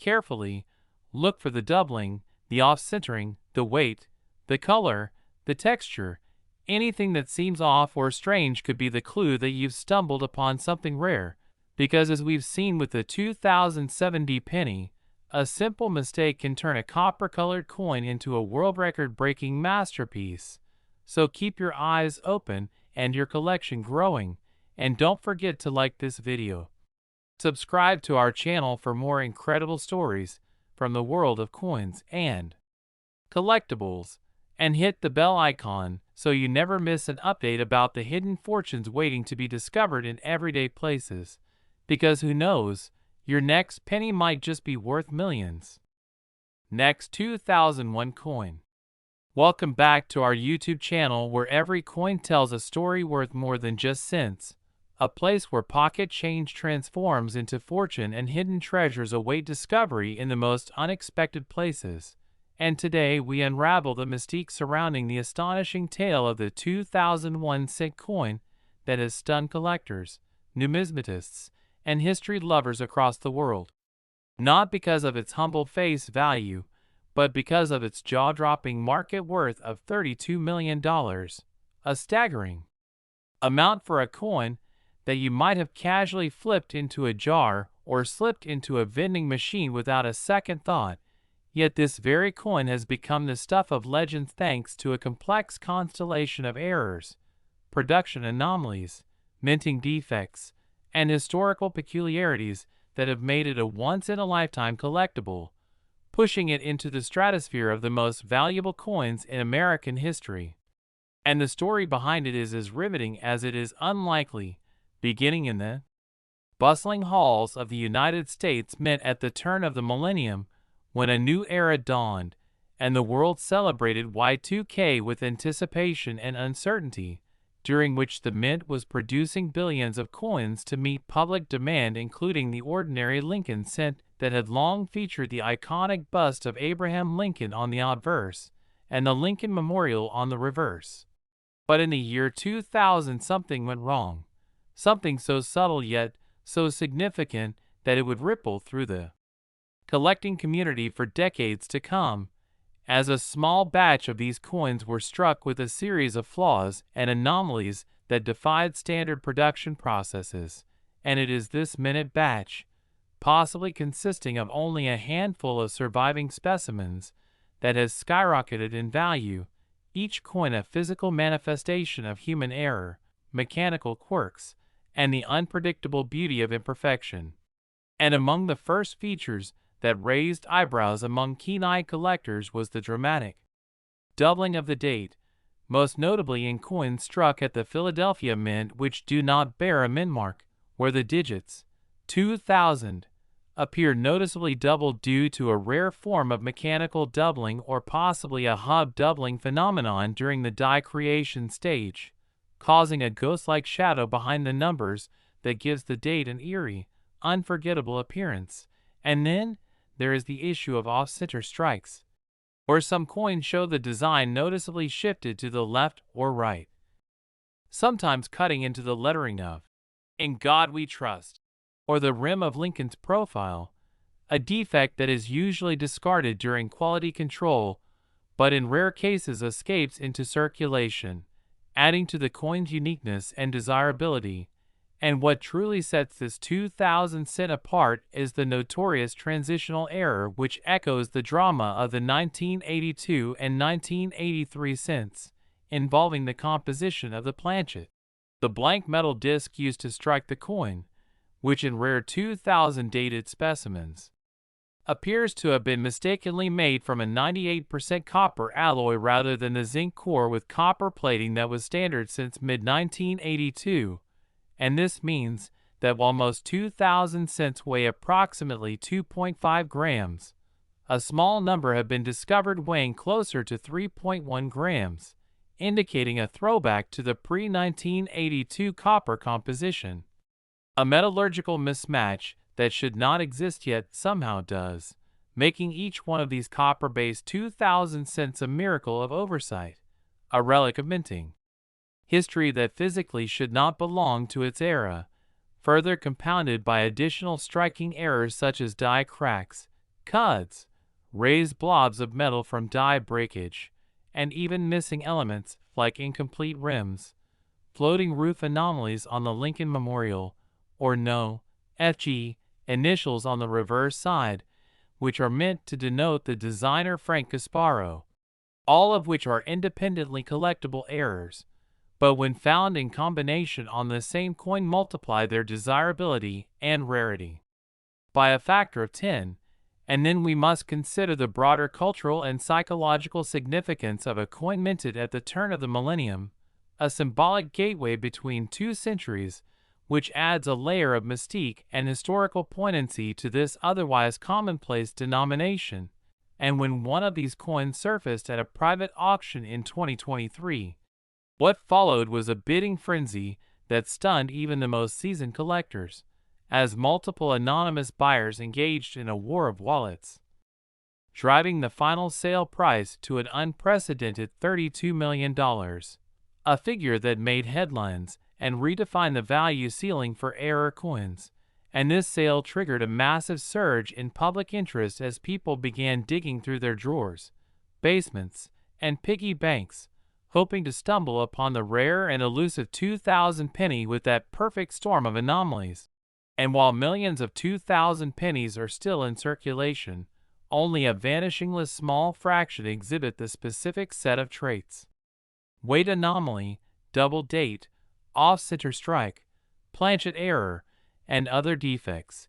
carefully, look for the doubling, the off-centering, the weight, the color, the texture. Anything that seems off or strange could be the clue that you've stumbled upon something rare, because as we've seen with the 2007 penny, a simple mistake can turn a copper-colored coin into a world record-breaking masterpiece. So keep your eyes open and your collection growing, and don't forget to like this video. Subscribe to our channel for more incredible stories from the world of coins and collectibles, and hit the bell icon so you never miss an update about the hidden fortunes waiting to be discovered in everyday places. Because who knows, your next penny might just be worth millions. Next 2001 coin. Welcome back to our YouTube channel, where every coin tells a story worth more than just cents. A place where pocket change transforms into fortune and hidden treasures await discovery in the most unexpected places. And today we unravel the mystique surrounding the astonishing tale of the 2001 cent coin that has stunned collectors, numismatists, and history lovers across the world. Not because of its humble face value, but because of its jaw-dropping market worth of $32 million, a staggering amount for a coin that you might have casually flipped into a jar or slipped into a vending machine without a second thought. Yet this very coin has become the stuff of legend thanks to a complex constellation of errors, production anomalies, minting defects, and historical peculiarities that have made it a once-in-a-lifetime collectible, pushing it into the stratosphere of the most valuable coins in American history. And the story behind it is as riveting as it is unlikely, beginning in the bustling halls of the United States Mint at the turn of the millennium, when a new era dawned, and the world celebrated Y2K with anticipation and uncertainty, during which the Mint was producing billions of coins to meet public demand, including the ordinary Lincoln cent that had long featured the iconic bust of Abraham Lincoln on the obverse, and the Lincoln Memorial on the reverse. But in the year 2000 something went wrong, something so subtle yet so significant that it would ripple through the collecting community for decades to come, as a small batch of these coins were struck with a series of flaws and anomalies that defied standard production processes, and it is this minute batch, possibly consisting of only a handful of surviving specimens, that has skyrocketed in value, each coin a physical manifestation of human error, mechanical quirks, and the unpredictable beauty of imperfection. And among the first features that raised eyebrows among keen-eyed collectors was the dramatic doubling of the date, most notably in coins struck at the Philadelphia Mint which do not bear a mint mark, where the digits 2000 appear noticeably doubled due to a rare form of mechanical doubling or possibly a hub doubling phenomenon during the die creation stage, causing a ghost-like shadow behind the numbers that gives the date an eerie, unforgettable appearance. And then there is the issue of off-center strikes, where some coins show the design noticeably shifted to the left or right, sometimes cutting into the lettering of "In God We Trust," or the rim of Lincoln's profile, a defect that is usually discarded during quality control, but in rare cases escapes into circulation, adding to the coin's uniqueness and desirability. And what truly sets this 2000 cent apart is the notorious transitional error which echoes the drama of the 1982 and 1983 cents, involving the composition of the planchet, the blank metal disc used to strike the coin, which in rare 2000 dated specimens appears to have been mistakenly made from a 98% copper alloy rather than the zinc core with copper plating that was standard since mid-1982. And this means that while most 2000 cents weigh approximately 2.5 grams, a small number have been discovered weighing closer to 3.1 grams, indicating a throwback to the pre-1982 copper composition. A metallurgical mismatch that should not exist yet somehow does, making each one of these copper-based 2000 cents a miracle of oversight, a relic of minting history that physically should not belong to its era, further compounded by additional striking errors such as die cracks, cuds, raised blobs of metal from die breakage, and even missing elements like incomplete rims, floating roof anomalies on the Lincoln Memorial, or no, FG, initials on the reverse side, which are meant to denote the designer Frank Gasparo, all of which are independently collectible errors, but when found in combination on the same coin multiply their desirability and rarity by a factor of 10, and then we must consider the broader cultural and psychological significance of a coin minted at the turn of the millennium, a symbolic gateway between two centuries, which adds a layer of mystique and historical poignancy to this otherwise commonplace denomination. And when one of these coins surfaced at a private auction in 2023, what followed was a bidding frenzy that stunned even the most seasoned collectors, as multiple anonymous buyers engaged in a war of wallets, driving the final sale price to an unprecedented $32 million, a figure that made headlines and redefined the value ceiling for error coins. And this sale triggered a massive surge in public interest as people began digging through their drawers, basements, and piggy banks, hoping to stumble upon the rare and elusive 2000 penny with that perfect storm of anomalies. And while millions of 2000 pennies are still in circulation, only a vanishingly small fraction exhibit the specific set of traits. Weight anomaly, double date, off-center strike, planchet error, and other defects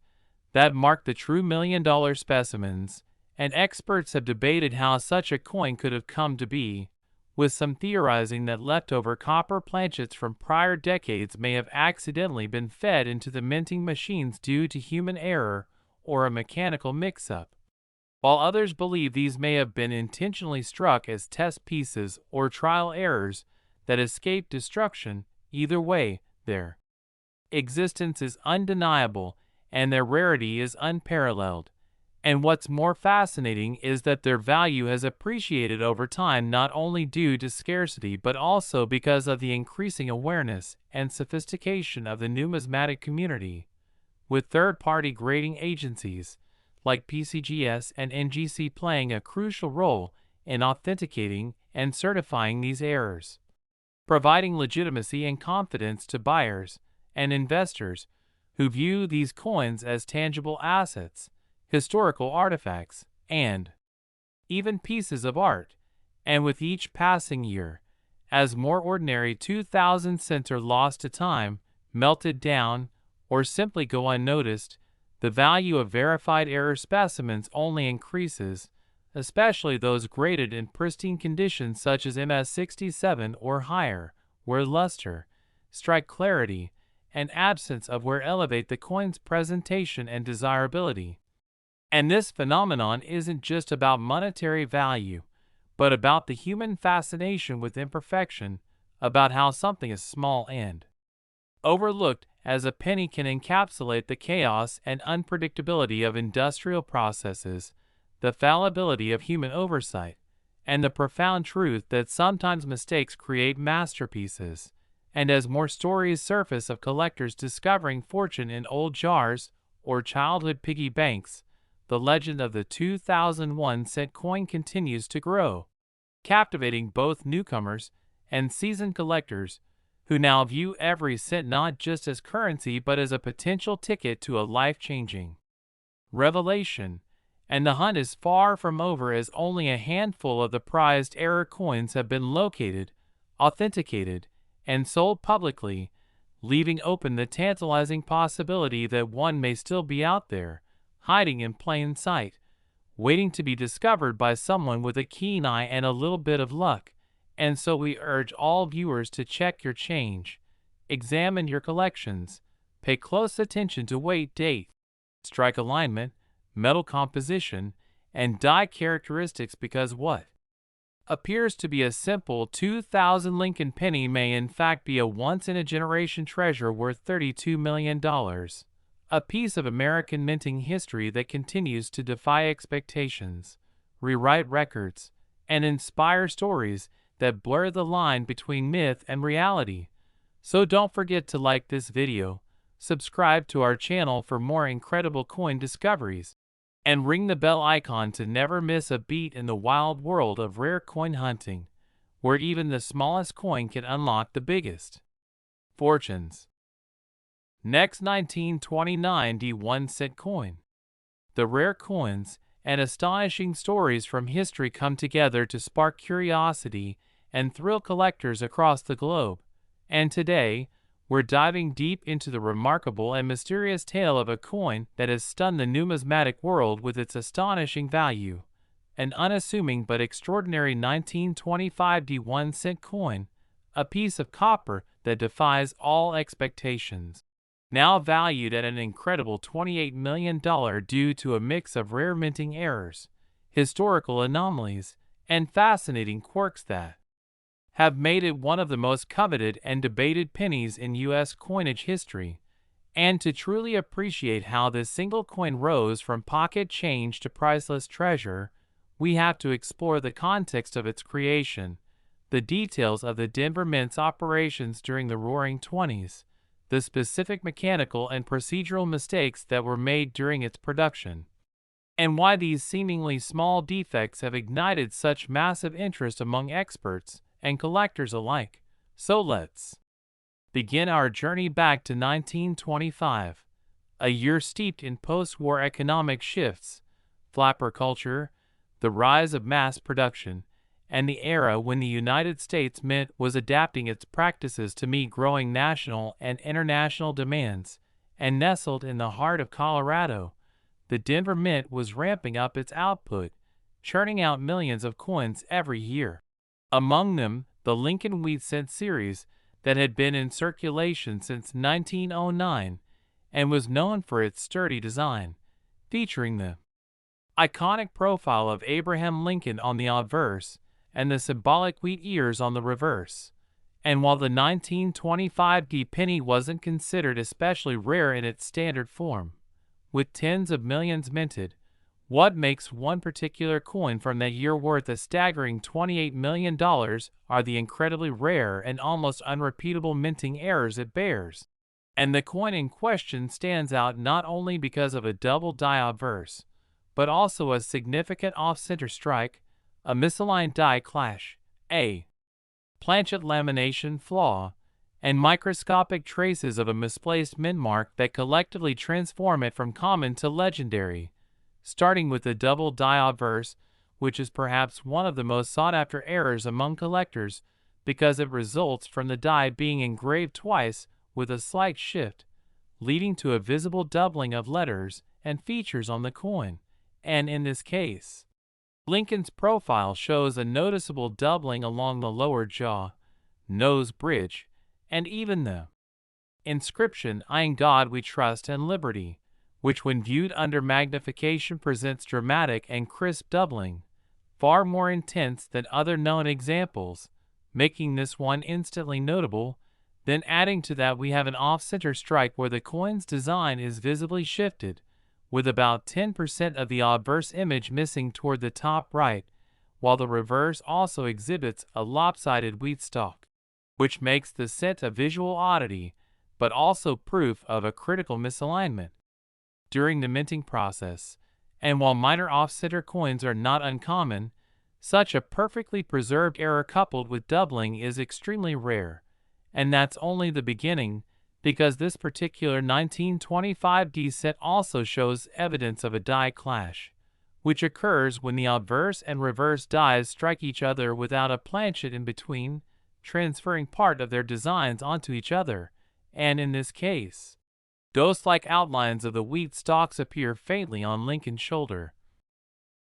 that mark the true million-dollar specimens, and experts have debated how such a coin could have come to be, with some theorizing that leftover copper planchets from prior decades may have accidentally been fed into the minting machines due to human error or a mechanical mix-up, while others believe these may have been intentionally struck as test pieces or trial errors that escaped destruction. Either way, their existence is undeniable and their rarity is unparalleled. And what's more fascinating is that their value has appreciated over time not only due to scarcity but also because of the increasing awareness and sophistication of the numismatic community, with third-party grading agencies like PCGS and NGC playing a crucial role in authenticating and certifying these errors, providing legitimacy and confidence to buyers and investors who view these coins as tangible assets, historical artifacts, and even pieces of art. And with each passing year, as more ordinary 2,000 cents are lost to time, melted down, or simply go unnoticed, the value of verified error specimens only increases, especially those graded in pristine conditions such as MS67 or higher, where luster, strike clarity, and absence of wear elevate the coin's presentation and desirability. And this phenomenon isn't just about monetary value, but about the human fascination with imperfection, about how something as small and overlooked as a penny can encapsulate the chaos and unpredictability of industrial processes, the fallibility of human oversight, and the profound truth that sometimes mistakes create masterpieces. And as more stories surface of collectors discovering fortune in old jars or childhood piggy banks, the legend of the 2001 cent coin continues to grow, captivating both newcomers and seasoned collectors who now view every cent not just as currency but as a potential ticket to a life-changing revelation. And the hunt is far from over, as only a handful of the prized error coins have been located, authenticated, and sold publicly, leaving open the tantalizing possibility that one may still be out there, hiding in plain sight, waiting to be discovered by someone with a keen eye and a little bit of luck. And so we urge all viewers to check your change, examine your collections, pay close attention to weight, date, strike alignment, metal composition, and die characteristics, because what appears to be a simple 2000 Lincoln penny may in fact be a once-in-a-generation treasure worth $32 million, a piece of American minting history that continues to defy expectations, rewrite records, and inspire stories that blur the line between myth and reality. So don't forget to like this video, subscribe to our channel for more incredible coin discoveries, and ring the bell icon to never miss a beat in the wild world of rare coin hunting, where even the smallest coin can unlock the biggest fortunes. Next, 1929 D1 cent coin. The rare coins and astonishing stories from history come together to spark curiosity and thrill collectors across the globe. And today, we're diving deep into the remarkable and mysterious tale of a coin that has stunned the numismatic world with its astonishing value. An unassuming but extraordinary 1925 D1 cent coin, a piece of copper that defies all expectations, now valued at an incredible $28 million due to a mix of rare minting errors, historical anomalies, and fascinating quirks that have made it one of the most coveted and debated pennies in U.S. coinage history. And to truly appreciate how this single coin rose from pocket change to priceless treasure, we have to explore the context of its creation, the details of the Denver Mint's operations during the Roaring '20s, the specific mechanical and procedural mistakes that were made during its production, and why these seemingly small defects have ignited such massive interest among experts and collectors alike. So let's begin our journey back to 1925, a year steeped in post-war economic shifts, flapper culture, the rise of mass production, and the era when the United States Mint was adapting its practices to meet growing national and international demands. And nestled in the heart of Colorado, the Denver Mint was ramping up its output, churning out millions of coins every year. Among them, the Lincoln Wheat Cent series that had been in circulation since 1909 and was known for its sturdy design, featuring the iconic profile of Abraham Lincoln on the obverse and the symbolic wheat ears on the reverse. And while the 1925 penny wasn't considered especially rare in its standard form, with tens of millions minted, what makes one particular coin from that year worth a staggering $28 million are the incredibly rare and almost unrepeatable minting errors it bears. And the coin in question stands out not only because of a double die obverse, but also a significant off-center strike, a misaligned die clash, a planchet lamination flaw, and microscopic traces of a misplaced mint mark that collectively transform it from common to legendary, starting with the double die obverse, which is perhaps one of the most sought-after errors among collectors because it results from the die being engraved twice with a slight shift, leading to a visible doubling of letters and features on the coin, and in this case, Lincoln's profile shows a noticeable doubling along the lower jaw, nose bridge, and even the inscription, "In God We Trust and Liberty," which when viewed under magnification presents dramatic and crisp doubling, far more intense than other known examples, making this one instantly notable. Then adding to that we have an off-center strike where the coin's design is visibly shifted, with about 10% of the obverse image missing toward the top right, while the reverse also exhibits a lopsided wheat stalk, which makes the cent a visual oddity, but also proof of a critical misalignment during the minting process. And while minor off-center coins are not uncommon, such a perfectly preserved error coupled with doubling is extremely rare. And that's only the beginning, because this particular 1925 set also shows evidence of a die clash, which occurs when the obverse and reverse dies strike each other without a planchet in between, transferring part of their designs onto each other, and in this case, dose-like outlines of the wheat stalks appear faintly on Lincoln's shoulder,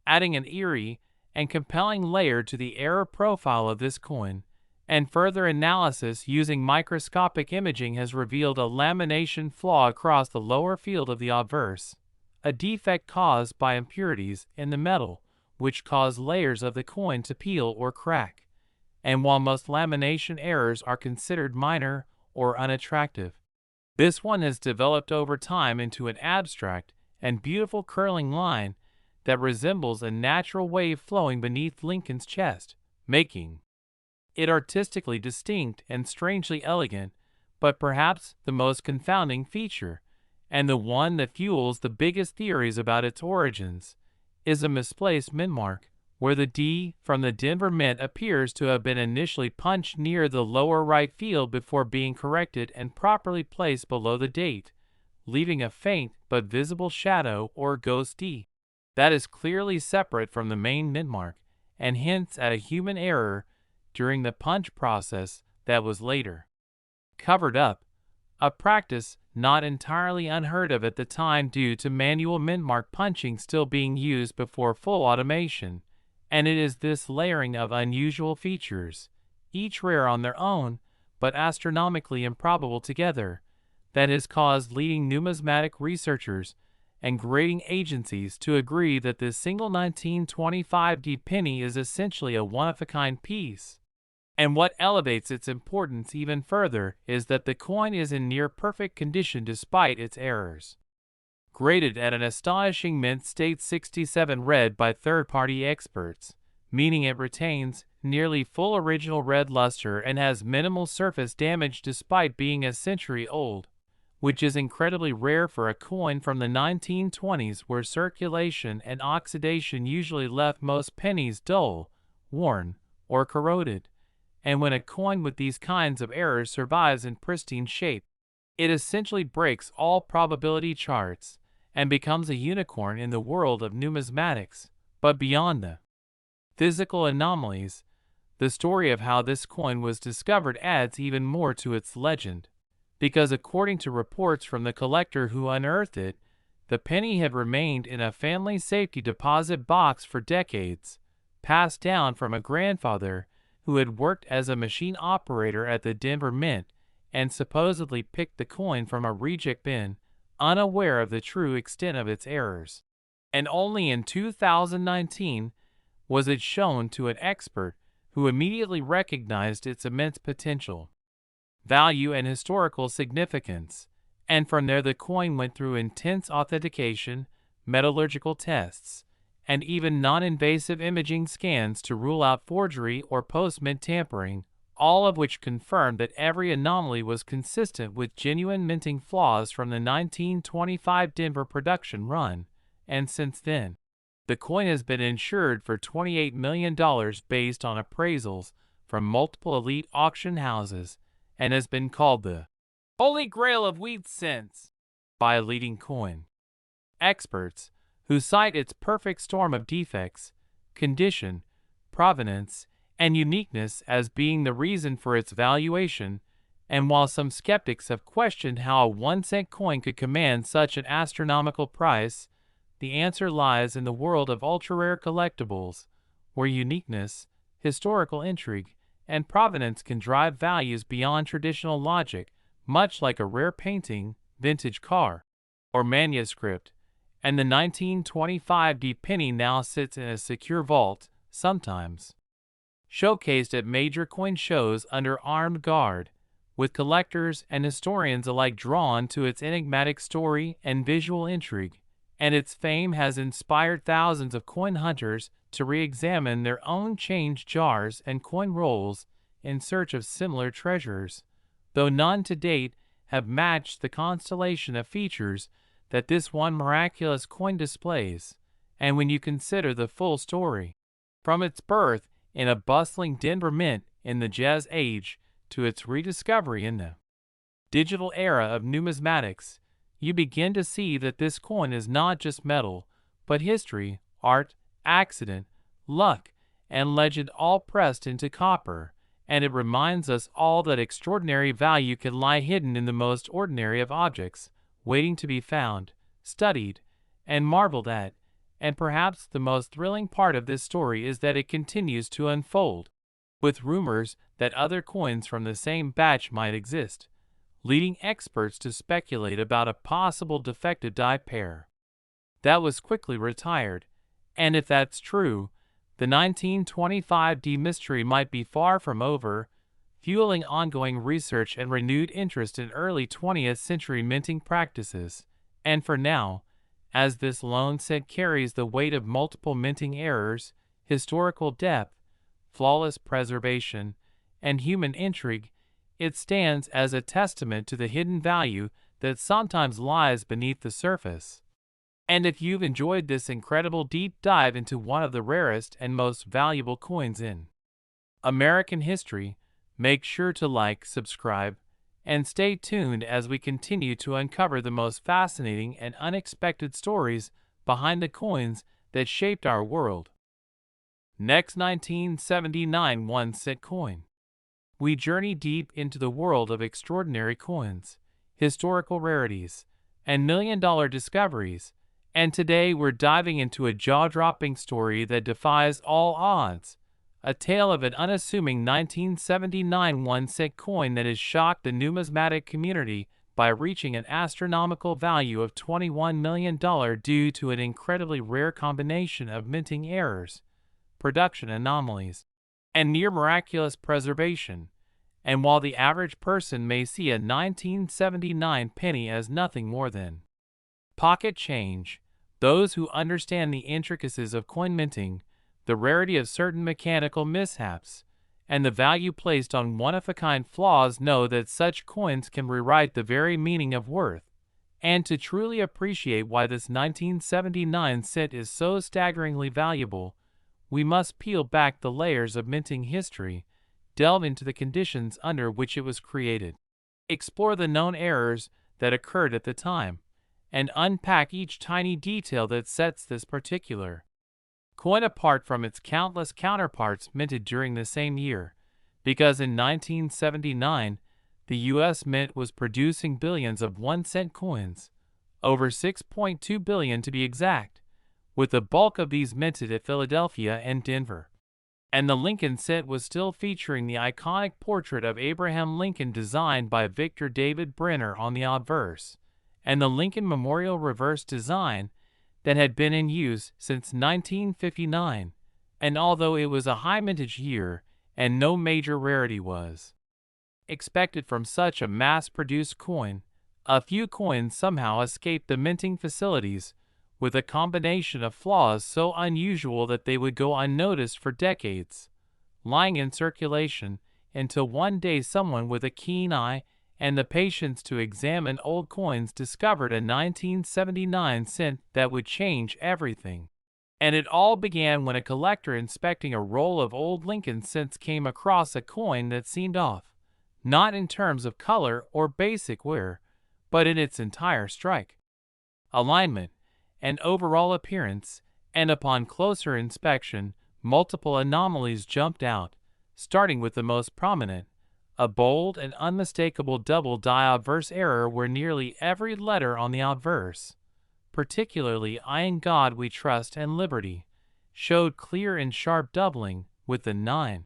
adding an eerie and compelling layer to the error profile of this coin. And further analysis using microscopic imaging has revealed a lamination flaw across the lower field of the obverse, a defect caused by impurities in the metal, which cause layers of the coin to peel or crack. And while most lamination errors are considered minor or unattractive, this one has developed over time into an abstract and beautiful curling line that resembles a natural wave flowing beneath Lincoln's chest, making it artistically distinct and strangely elegant. But perhaps the most confounding feature, and the one that fuels the biggest theories about its origins, is a misplaced mint mark, where the D from the Denver Mint appears to have been initially punched near the lower right field before being corrected and properly placed below the date, leaving a faint but visible shadow or ghost D that is clearly separate from the main mint mark and hints at a human error during the punch process that was later covered up, a practice not entirely unheard of at the time due to manual mint mark punching still being used before full automation. And it is this layering of unusual features, each rare on their own but astronomically improbable together, that has caused leading numismatic researchers and grading agencies to agree that this single 1925 penny is essentially a one-of-a-kind piece. And what elevates its importance even further is that the coin is in near perfect condition despite its errors. Graded at an astonishing mint state 67 red by third-party experts, meaning it retains nearly full original red luster and has minimal surface damage despite being a century old, which is incredibly rare for a coin from the 1920s where circulation and oxidation usually left most pennies dull, worn, or corroded. And when a coin with these kinds of errors survives in pristine shape, it essentially breaks all probability charts and becomes a unicorn in the world of numismatics. But beyond the physical anomalies, the story of how this coin was discovered adds even more to its legend. Because according to reports from the collector who unearthed it, the penny had remained in a family safety deposit box for decades, passed down from a grandfather who had worked as a machine operator at the Denver Mint and supposedly picked the coin from a reject bin, unaware of the true extent of its errors. And only in 2019 was it shown to an expert who immediately recognized its immense potential, value, and historical significance. And from there the coin went through intense authentication, metallurgical tests, and even non-invasive imaging scans to rule out forgery or post-mint tampering, all of which confirmed that every anomaly was consistent with genuine minting flaws from the 1925 Denver production run. And since then, the coin has been insured for $28 million based on appraisals from multiple elite auction houses, and has been called the Holy Grail of wheat cents by leading coin experts, who cite its perfect storm of defects, condition, provenance, and uniqueness as being the reason for its valuation. And while some skeptics have questioned how a 1-cent coin could command such an astronomical price, the answer lies in the world of ultra-rare collectibles, where uniqueness, historical intrigue, and provenance can drive values beyond traditional logic, much like a rare painting, vintage car, or manuscript. And the 1925 penny now sits in a secure vault, sometimes showcased at major coin shows under armed guard, with collectors and historians alike drawn to its enigmatic story and visual intrigue. And its fame has inspired thousands of coin hunters to re-examine their own change jars and coin rolls in search of similar treasures, though none to date have matched the constellation of features that this one miraculous coin displays. And when you consider the full story, from its birth in a bustling Denver Mint in the Jazz Age to its rediscovery in the digital era of numismatics, you begin to see that this coin is not just metal, but history, art, accident, luck, and legend all pressed into copper. And it reminds us all that extraordinary value can lie hidden in the most ordinary of objects, waiting to be found, studied, and marveled at. And perhaps the most thrilling part of this story is that it continues to unfold, with rumors that other coins from the same batch might exist, leading experts to speculate about a possible defective die pair that was quickly retired. And if that's true, the 1925 mystery might be far from over, fueling ongoing research and renewed interest in early 20th century minting practices. And for now, as this lone cent carries the weight of multiple minting errors, historical depth, flawless preservation, and human intrigue, it stands as a testament to the hidden value that sometimes lies beneath the surface. And if you've enjoyed this incredible deep dive into one of the rarest and most valuable coins in American history, make sure to like, subscribe, and stay tuned as we continue to uncover the most fascinating and unexpected stories behind the coins that shaped our world. Next, 1979 1-cent coin. We journey deep into the world of extraordinary coins, historical rarities, and million-dollar discoveries, and today we're diving into a jaw-dropping story that defies all odds, a tale of an unassuming 1979 1-cent coin that has shocked the numismatic community by reaching an astronomical value of $21 million due to an incredibly rare combination of minting errors, production anomalies, and near-miraculous preservation. And while the average person may see a 1979 penny as nothing more than pocket change, those who understand the intricacies of coin minting, the rarity of certain mechanical mishaps, and the value placed on one-of-a-kind flaws know that such coins can rewrite the very meaning of worth. And to truly appreciate why this 1979 cent is so staggeringly valuable, we must peel back the layers of minting history, delve into the conditions under which it was created, explore the known errors that occurred at the time, and unpack each tiny detail that sets this particular coin apart from its countless counterparts minted during the same year, because in 1979, the U.S. Mint was producing billions of 1-cent coins, over 6.2 billion to be exact, with the bulk of these minted at Philadelphia and Denver. And the Lincoln cent was still featuring the iconic portrait of Abraham Lincoln designed by Victor David Brenner on the obverse, and the Lincoln Memorial reverse design that had been in use since 1959, and although it was a high mintage year and no major rarity was expected from such a mass-produced coin, a few coins somehow escaped the minting facilities with a combination of flaws so unusual that they would go unnoticed for decades, lying in circulation until one day someone with a keen eye and the patience to examine old coins discovered a 1979 cent that would change everything. And it all began when a collector inspecting a roll of old Lincoln cents came across a coin that seemed off, not in terms of color or basic wear, but in its entire strike, alignment, and overall appearance, and upon closer inspection, multiple anomalies jumped out, starting with the most prominent, a bold and unmistakable double die obverse error where nearly every letter on the obverse, particularly I in God we trust and liberty, showed clear and sharp doubling, with the 9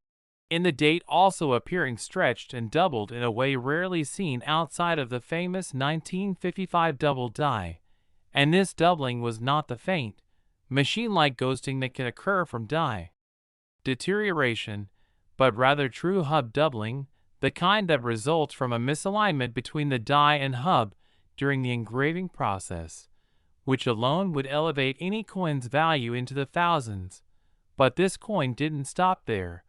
in the date also appearing stretched and doubled in a way rarely seen outside of the famous 1955 double die, and this doubling was not the faint, machine-like ghosting that can occur from die deterioration, but rather true hub doubling, the kind that results from a misalignment between the die and hub during the engraving process, which alone would elevate any coin's value into the thousands. But this coin didn't stop there,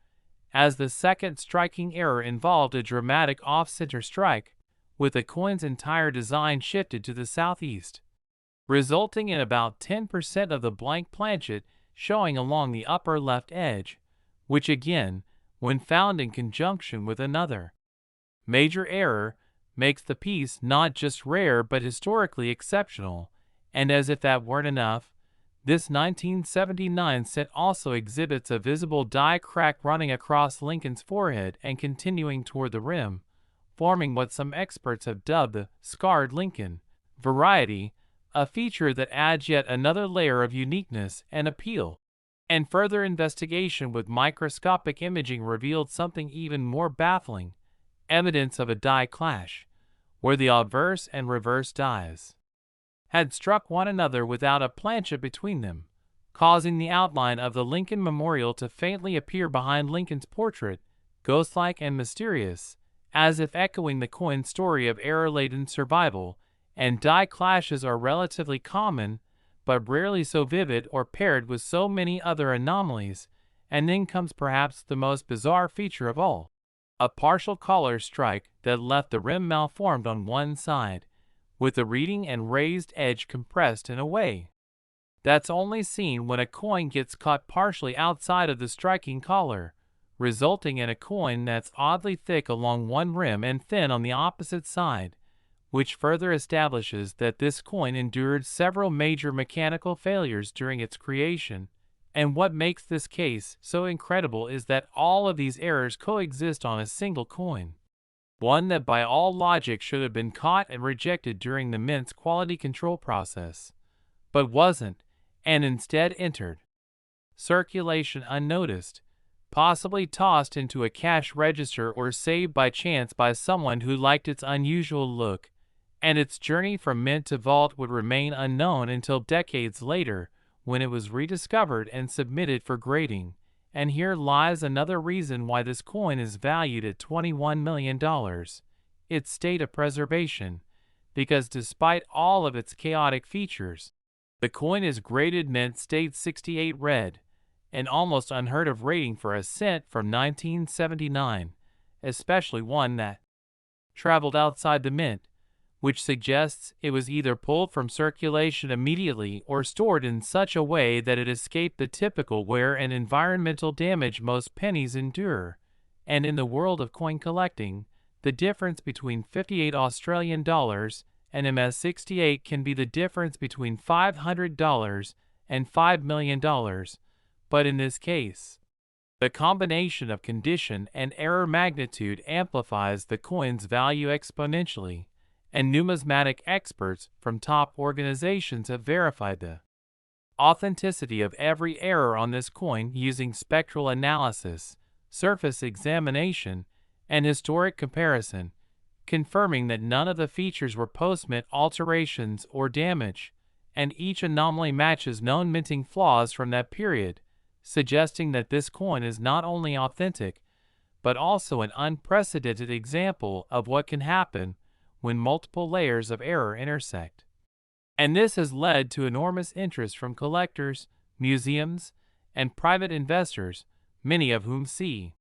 as the second striking error involved a dramatic off-center strike, with the coin's entire design shifted to the southeast, resulting in about 10% of the blank planchet showing along the upper left edge, which again, when found in conjunction with another major error, makes the piece not just rare but historically exceptional. And as if that weren't enough, this 1979 cent also exhibits a visible die crack running across Lincoln's forehead and continuing toward the rim, forming what some experts have dubbed the scarred Lincoln variety, a feature that adds yet another layer of uniqueness and appeal. And further investigation with microscopic imaging revealed something even more baffling, evidence of a die clash, where the obverse and reverse dies had struck one another without a planchet between them, causing the outline of the Lincoln Memorial to faintly appear behind Lincoln's portrait, ghost-like and mysterious, as if echoing the coin's story of error-laden survival. And die clashes are relatively common, but rarely so vivid or paired with so many other anomalies. And then comes perhaps the most bizarre feature of all, a partial collar strike that left the rim malformed on one side, with the reading and raised edge compressed in a way that's only seen when a coin gets caught partially outside of the striking collar, resulting in a coin that's oddly thick along one rim and thin on the opposite side, which further establishes that this coin endured several major mechanical failures during its creation. And what makes this case so incredible is that all of these errors coexist on a single coin, one that by all logic should have been caught and rejected during the mint's quality control process, but wasn't, and instead entered circulation unnoticed, possibly tossed into a cash register or saved by chance by someone who liked its unusual look, and its journey from mint to vault would remain unknown until decades later, when it was rediscovered and submitted for grading. And here lies another reason why this coin is valued at $21 million, its state of preservation, because despite all of its chaotic features, the coin is graded mint state 68 red, an almost unheard of rating for a cent from 1979, especially one that traveled outside the mint, which suggests it was either pulled from circulation immediately or stored in such a way that it escaped the typical wear and environmental damage most pennies endure. And in the world of coin collecting, the difference between 58 Australian dollars and MS-68 can be the difference between $500 and $5 million, but in this case, the combination of condition and error magnitude amplifies the coin's value exponentially, and numismatic experts from top organizations have verified the authenticity of every error on this coin using spectral analysis, surface examination, and historic comparison, confirming that none of the features were post-mint alterations or damage, and each anomaly matches known minting flaws from that period, suggesting that this coin is not only authentic, but also an unprecedented example of what can happen when multiple layers of error intersect. And this has led to enormous interest from collectors, museums, and private investors, many of whom see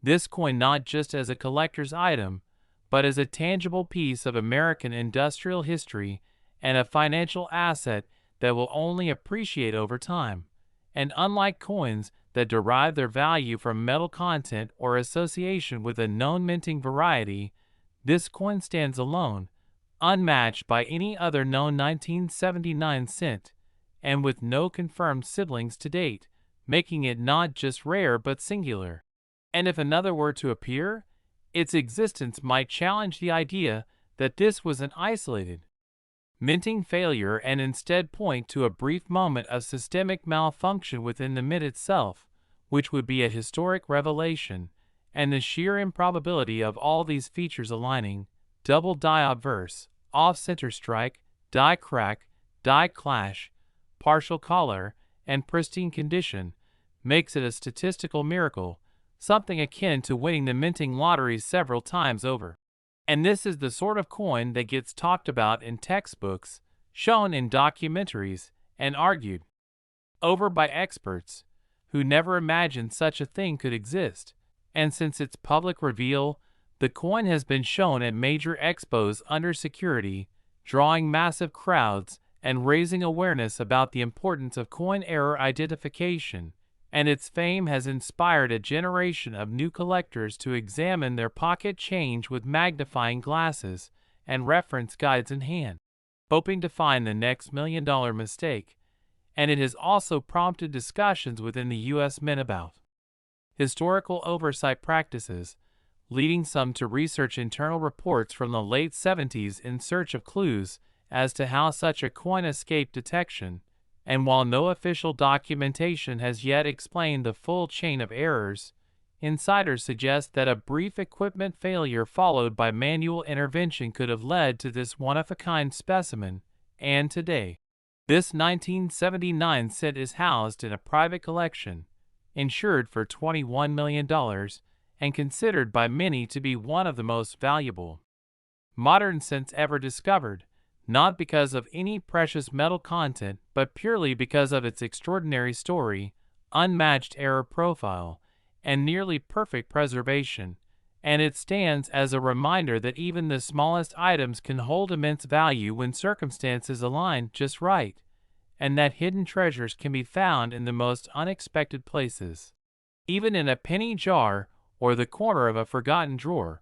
this coin not just as a collector's item, but as a tangible piece of American industrial history and a financial asset that will only appreciate over time. And unlike coins that derive their value from metal content or association with a known minting variety, this coin stands alone, unmatched by any other known 1979 cent, and with no confirmed siblings to date, making it not just rare but singular. And if another were to appear, its existence might challenge the idea that this was an isolated minting failure and instead point to a brief moment of systemic malfunction within the mint itself, which would be a historic revelation, and the sheer improbability of all these features aligning, double die obverse, off-center strike, die crack, die clash, partial color, and pristine condition, makes it a statistical miracle, something akin to winning the minting lottery several times over. And this is the sort of coin that gets talked about in textbooks, shown in documentaries, and argued over by experts who never imagined such a thing could exist. And since its public reveal, the coin has been shown at major expos under security, drawing massive crowds and raising awareness about the importance of coin error identification, and its fame has inspired a generation of new collectors to examine their pocket change with magnifying glasses and reference guides in hand, hoping to find the next million-dollar mistake. And it has also prompted discussions within the U.S. Mint about historical oversight practices, leading some to research internal reports from the late 70s in search of clues as to how such a coin escaped detection. And while no official documentation has yet explained the full chain of errors, insiders suggest that a brief equipment failure followed by manual intervention could have led to this one-of-a-kind specimen, and today, this 1979 cent is housed in a private collection, insured for $21 million, and considered by many to be one of the most valuable modern cents ever discovered, not because of any precious metal content, but purely because of its extraordinary story, unmatched error profile, and nearly perfect preservation. And it stands as a reminder that even the smallest items can hold immense value when circumstances align just right, and that hidden treasures can be found in the most unexpected places, even in a penny jar or the corner of a forgotten drawer.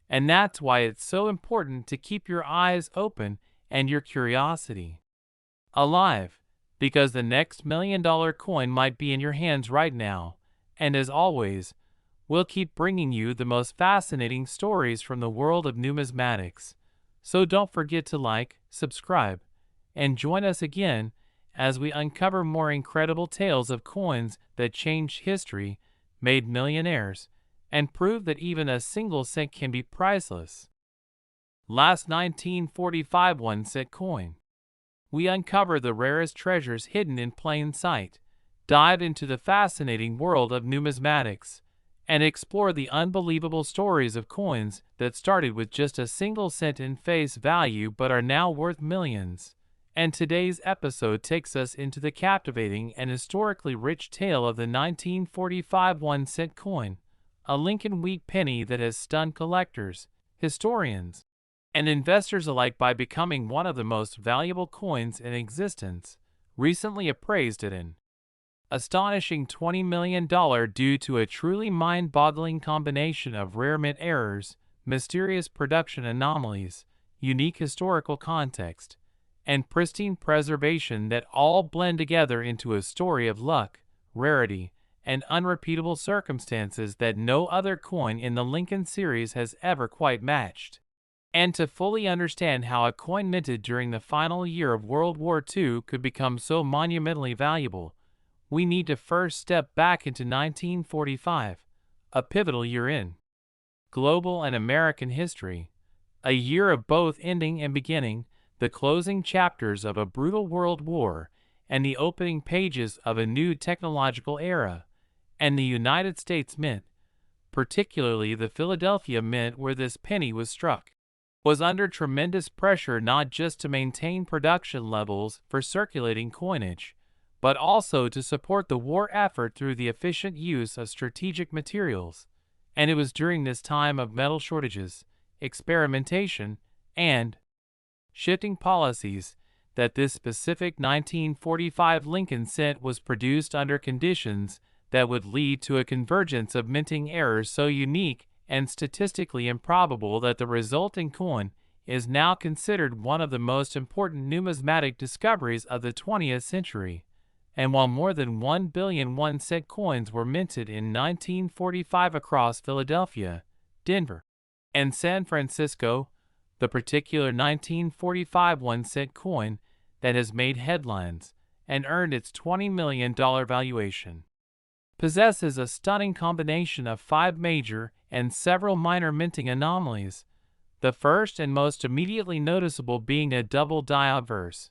And that's why it's so important to keep your eyes open and your curiosity alive, because the next million-dollar coin might be in your hands right now. And as always, we'll keep bringing you the most fascinating stories from the world of numismatics. So don't forget to like, subscribe, and join us again as we uncover more incredible tales of coins that changed history, made millionaires, and prove that even a single cent can be priceless. Last 1945 1-cent coin. We uncover the rarest treasures hidden in plain sight, dive into the fascinating world of numismatics, and explore the unbelievable stories of coins that started with just a single cent in face value but are now worth millions. And today's episode takes us into the captivating and historically rich tale of the 1945 1-cent coin, a Lincoln wheat penny that has stunned collectors, historians, and investors alike by becoming one of the most valuable coins in existence, recently appraised at an astonishing $20 million due to a truly mind-boggling combination of rare mint errors, mysterious production anomalies, unique historical context, and pristine preservation that all blend together into a story of luck, rarity, and unrepeatable circumstances that no other coin in the Lincoln series has ever quite matched. And to fully understand how a coin minted during the final year of World War II could become so monumentally valuable, we need to first step back into 1945, a pivotal year in global and American history, a year of both ending and beginning, the closing chapters of a brutal world war, and the opening pages of a new technological era. And the United States Mint, particularly the Philadelphia Mint where this penny was struck, was under tremendous pressure not just to maintain production levels for circulating coinage, but also to support the war effort through the efficient use of strategic materials. And it was during this time of metal shortages, experimentation, and shifting policies that this specific 1945 Lincoln cent was produced under conditions that would lead to a convergence of minting errors so unique and statistically improbable that the resulting coin is now considered one of the most important numismatic discoveries of the 20th century. And while more than 1 billion 1-cent coins were minted in 1945 across Philadelphia, Denver, and San Francisco, the particular 1945 1-cent coin that has made headlines and earned its $20 million valuation possesses a stunning combination of 5 major and several minor minting anomalies, the first and most immediately noticeable being a double die obverse,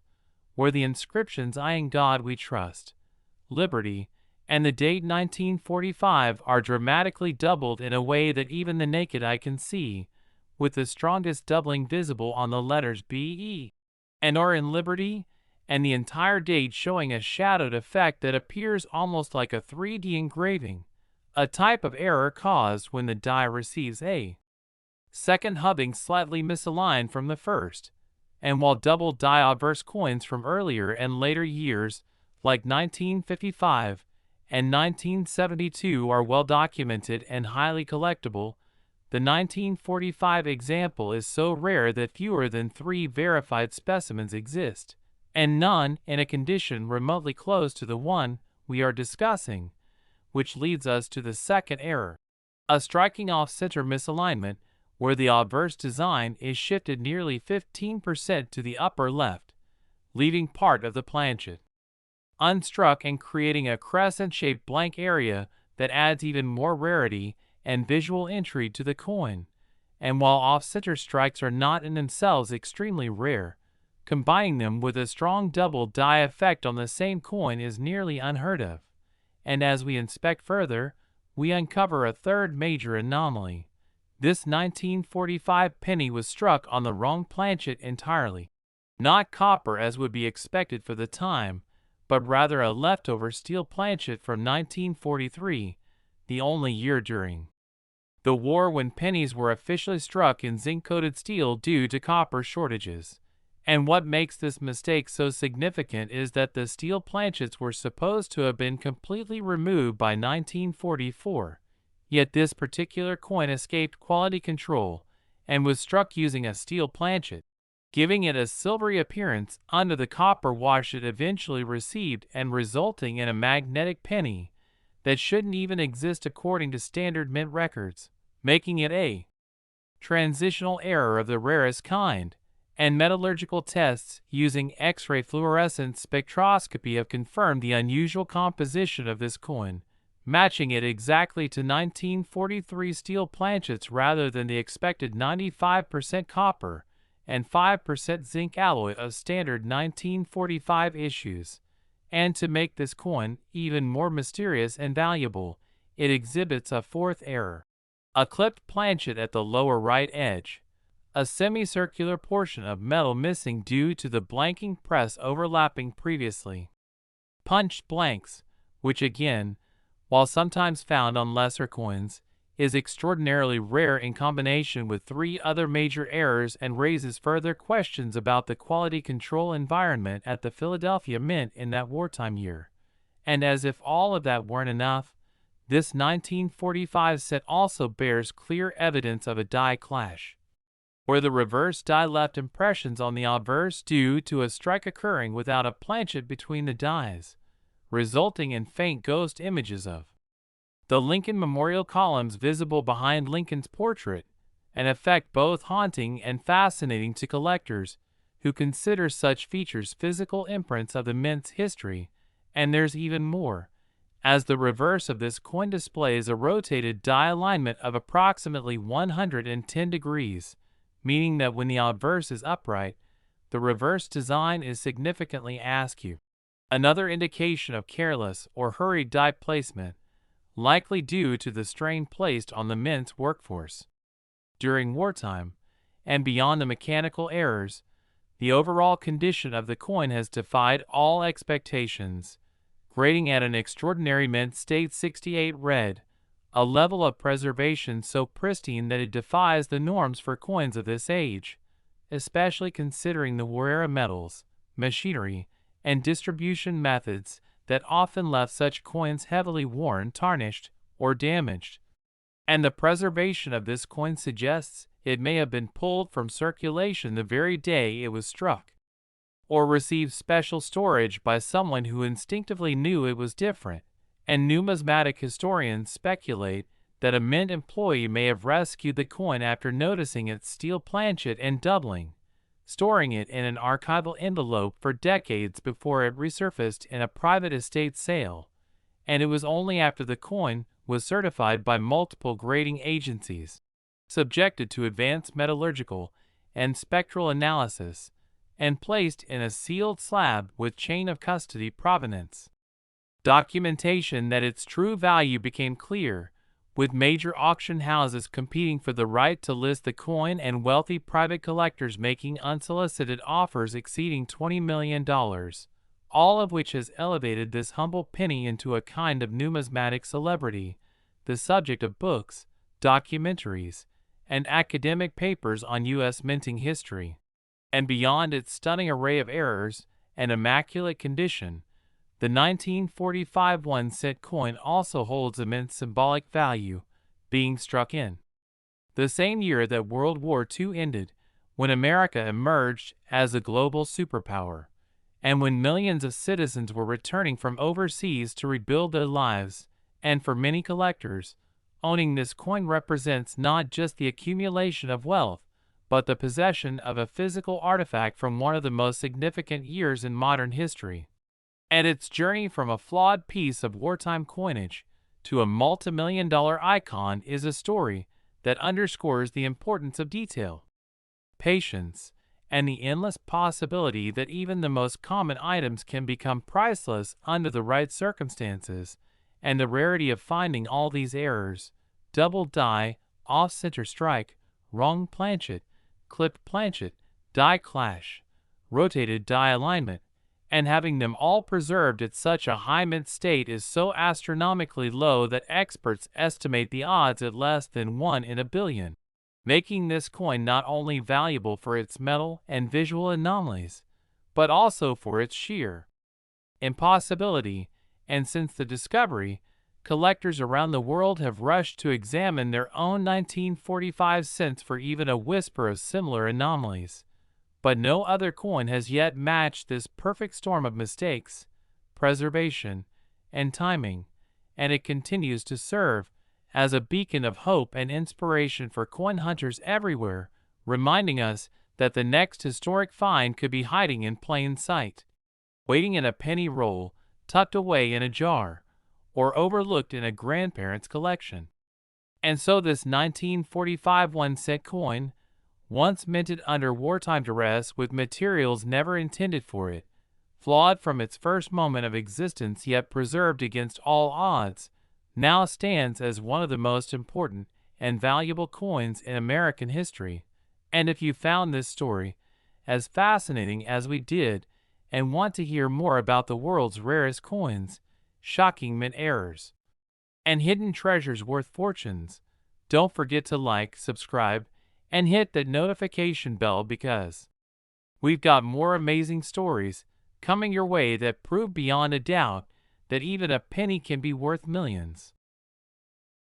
where the inscriptions "I in God we trust," "Liberty," and the date 1945 are dramatically doubled in a way that even the naked eye can see, with the strongest doubling visible on the letters B-E and "or" in Liberty, and the entire date showing a shadowed effect that appears almost like a 3D engraving, a type of error caused when the die receives a second hubbing slightly misaligned from the first. And while double die obverse coins from earlier and later years, like 1955 and 1972, are well documented and highly collectible, the 1945 example is so rare that fewer than 3 verified specimens exist, and none in a condition remotely close to the one we are discussing, which leads us to the second error, a striking off-center misalignment, where the obverse design is shifted nearly 15% to the upper left, leaving part of the planchet unstruck and creating a crescent-shaped blank area that adds even more rarity and visual intrigue to the coin. And while off-center strikes are not in themselves extremely rare, combining them with a strong double die effect on the same coin is nearly unheard of. And as we inspect further, we uncover a third major anomaly. This 1945 penny was struck on the wrong planchet entirely. Not copper as would be expected for the time, but rather a leftover steel planchet from 1943, the only year during the war when pennies were officially struck in zinc-coated steel due to copper shortages. And what makes this mistake so significant is that the steel planchets were supposed to have been completely removed by 1944. Yet this particular coin escaped quality control and was struck using a steel planchet, giving it a silvery appearance under the copper wash it eventually received and resulting in a magnetic penny that shouldn't even exist according to standard mint records, making it a transitional error of the rarest kind. And metallurgical tests using X-ray fluorescence spectroscopy have confirmed the unusual composition of this coin, matching it exactly to 1943 steel planchets rather than the expected 95% copper and 5% zinc alloy of standard 1945 issues. And to make this coin even more mysterious and valuable, it exhibits a fourth error: a clipped planchet at the lower right edge, a semicircular portion of metal missing due to the blanking press overlapping previously punched blanks, which again, while sometimes found on lesser coins, is extraordinarily rare in combination with 3 other major errors and raises further questions about the quality control environment at the Philadelphia Mint in that wartime year. And as if all of that weren't enough, this 1945 set also bears clear evidence of a die clash. where the reverse die left impressions on the obverse due to a strike occurring without a planchet between the dies, resulting in faint ghost images of the Lincoln Memorial columns visible behind Lincoln's portrait, an effect both haunting and fascinating to collectors who consider such features physical imprints of the mint's history. And there's even more, as the reverse of this coin displays a rotated die alignment of approximately 110 degrees, meaning that when the obverse is upright, the reverse design is significantly askew. Another indication of careless or hurried die placement, likely due to the strain placed on the mint's workforce. During wartime, and beyond the mechanical errors, the overall condition of the coin has defied all expectations, grading at an extraordinary mint state 68 red, a level of preservation so pristine that it defies the norms for coins of this age, especially considering the rare metals, machinery, and distribution methods that often left such coins heavily worn, tarnished, or damaged. And the preservation of this coin suggests it may have been pulled from circulation the very day it was struck, or received special storage by someone who instinctively knew it was different, and numismatic historians speculate that a mint employee may have rescued the coin after noticing its steel planchet and doubling, storing it in an archival envelope for decades before it resurfaced in a private estate sale, and it was only after the coin was certified by multiple grading agencies, subjected to advanced metallurgical and spectral analysis, and placed in a sealed slab with chain of custody provenance documentation that its true value became clear, with major auction houses competing for the right to list the coin and wealthy private collectors making unsolicited offers exceeding $20 million, all of which has elevated this humble penny into a kind of numismatic celebrity, the subject of books, documentaries, and academic papers on U.S. minting history. And beyond its stunning array of errors and immaculate condition, the 1945 1-cent coin also holds immense symbolic value, being struck in the same year that World War II ended, when America emerged as a global superpower, and when millions of citizens were returning from overseas to rebuild their lives. And for many collectors, owning this coin represents not just the accumulation of wealth, but the possession of a physical artifact from one of the most significant years in modern history. And its journey from a flawed piece of wartime coinage to a multi-million-dollar icon is a story that underscores the importance of detail, patience, and the endless possibility that even the most common items can become priceless under the right circumstances, and the rarity of finding all these errors, double die, off-center strike, wrong planchet, clipped planchet, die clash, rotated die alignment, and having them all preserved at such a high mint state is so astronomically low that experts estimate the odds at less than 1 in a billion, making this coin not only valuable for its metal and visual anomalies, but also for its sheer impossibility. And since the discovery, collectors around the world have rushed to examine their own 1945 cents for even a whisper of similar anomalies. But no other coin has yet matched this perfect storm of mistakes, preservation, and timing, and it continues to serve as a beacon of hope and inspiration for coin hunters everywhere, reminding us that the next historic find could be hiding in plain sight, waiting in a penny roll, tucked away in a jar, or overlooked in a grandparent's collection. And so this 1945 1-cent coin, once minted under wartime duress with materials never intended for it, flawed from its first moment of existence yet preserved against all odds, now stands as one of the most important and valuable coins in American history. And if you found this story as fascinating as we did and want to hear more about the world's rarest coins, shocking mint errors, and hidden treasures worth fortunes, don't forget to like, subscribe, and hit that notification bell, because we've got more amazing stories coming your way that prove beyond a doubt that even a penny can be worth millions.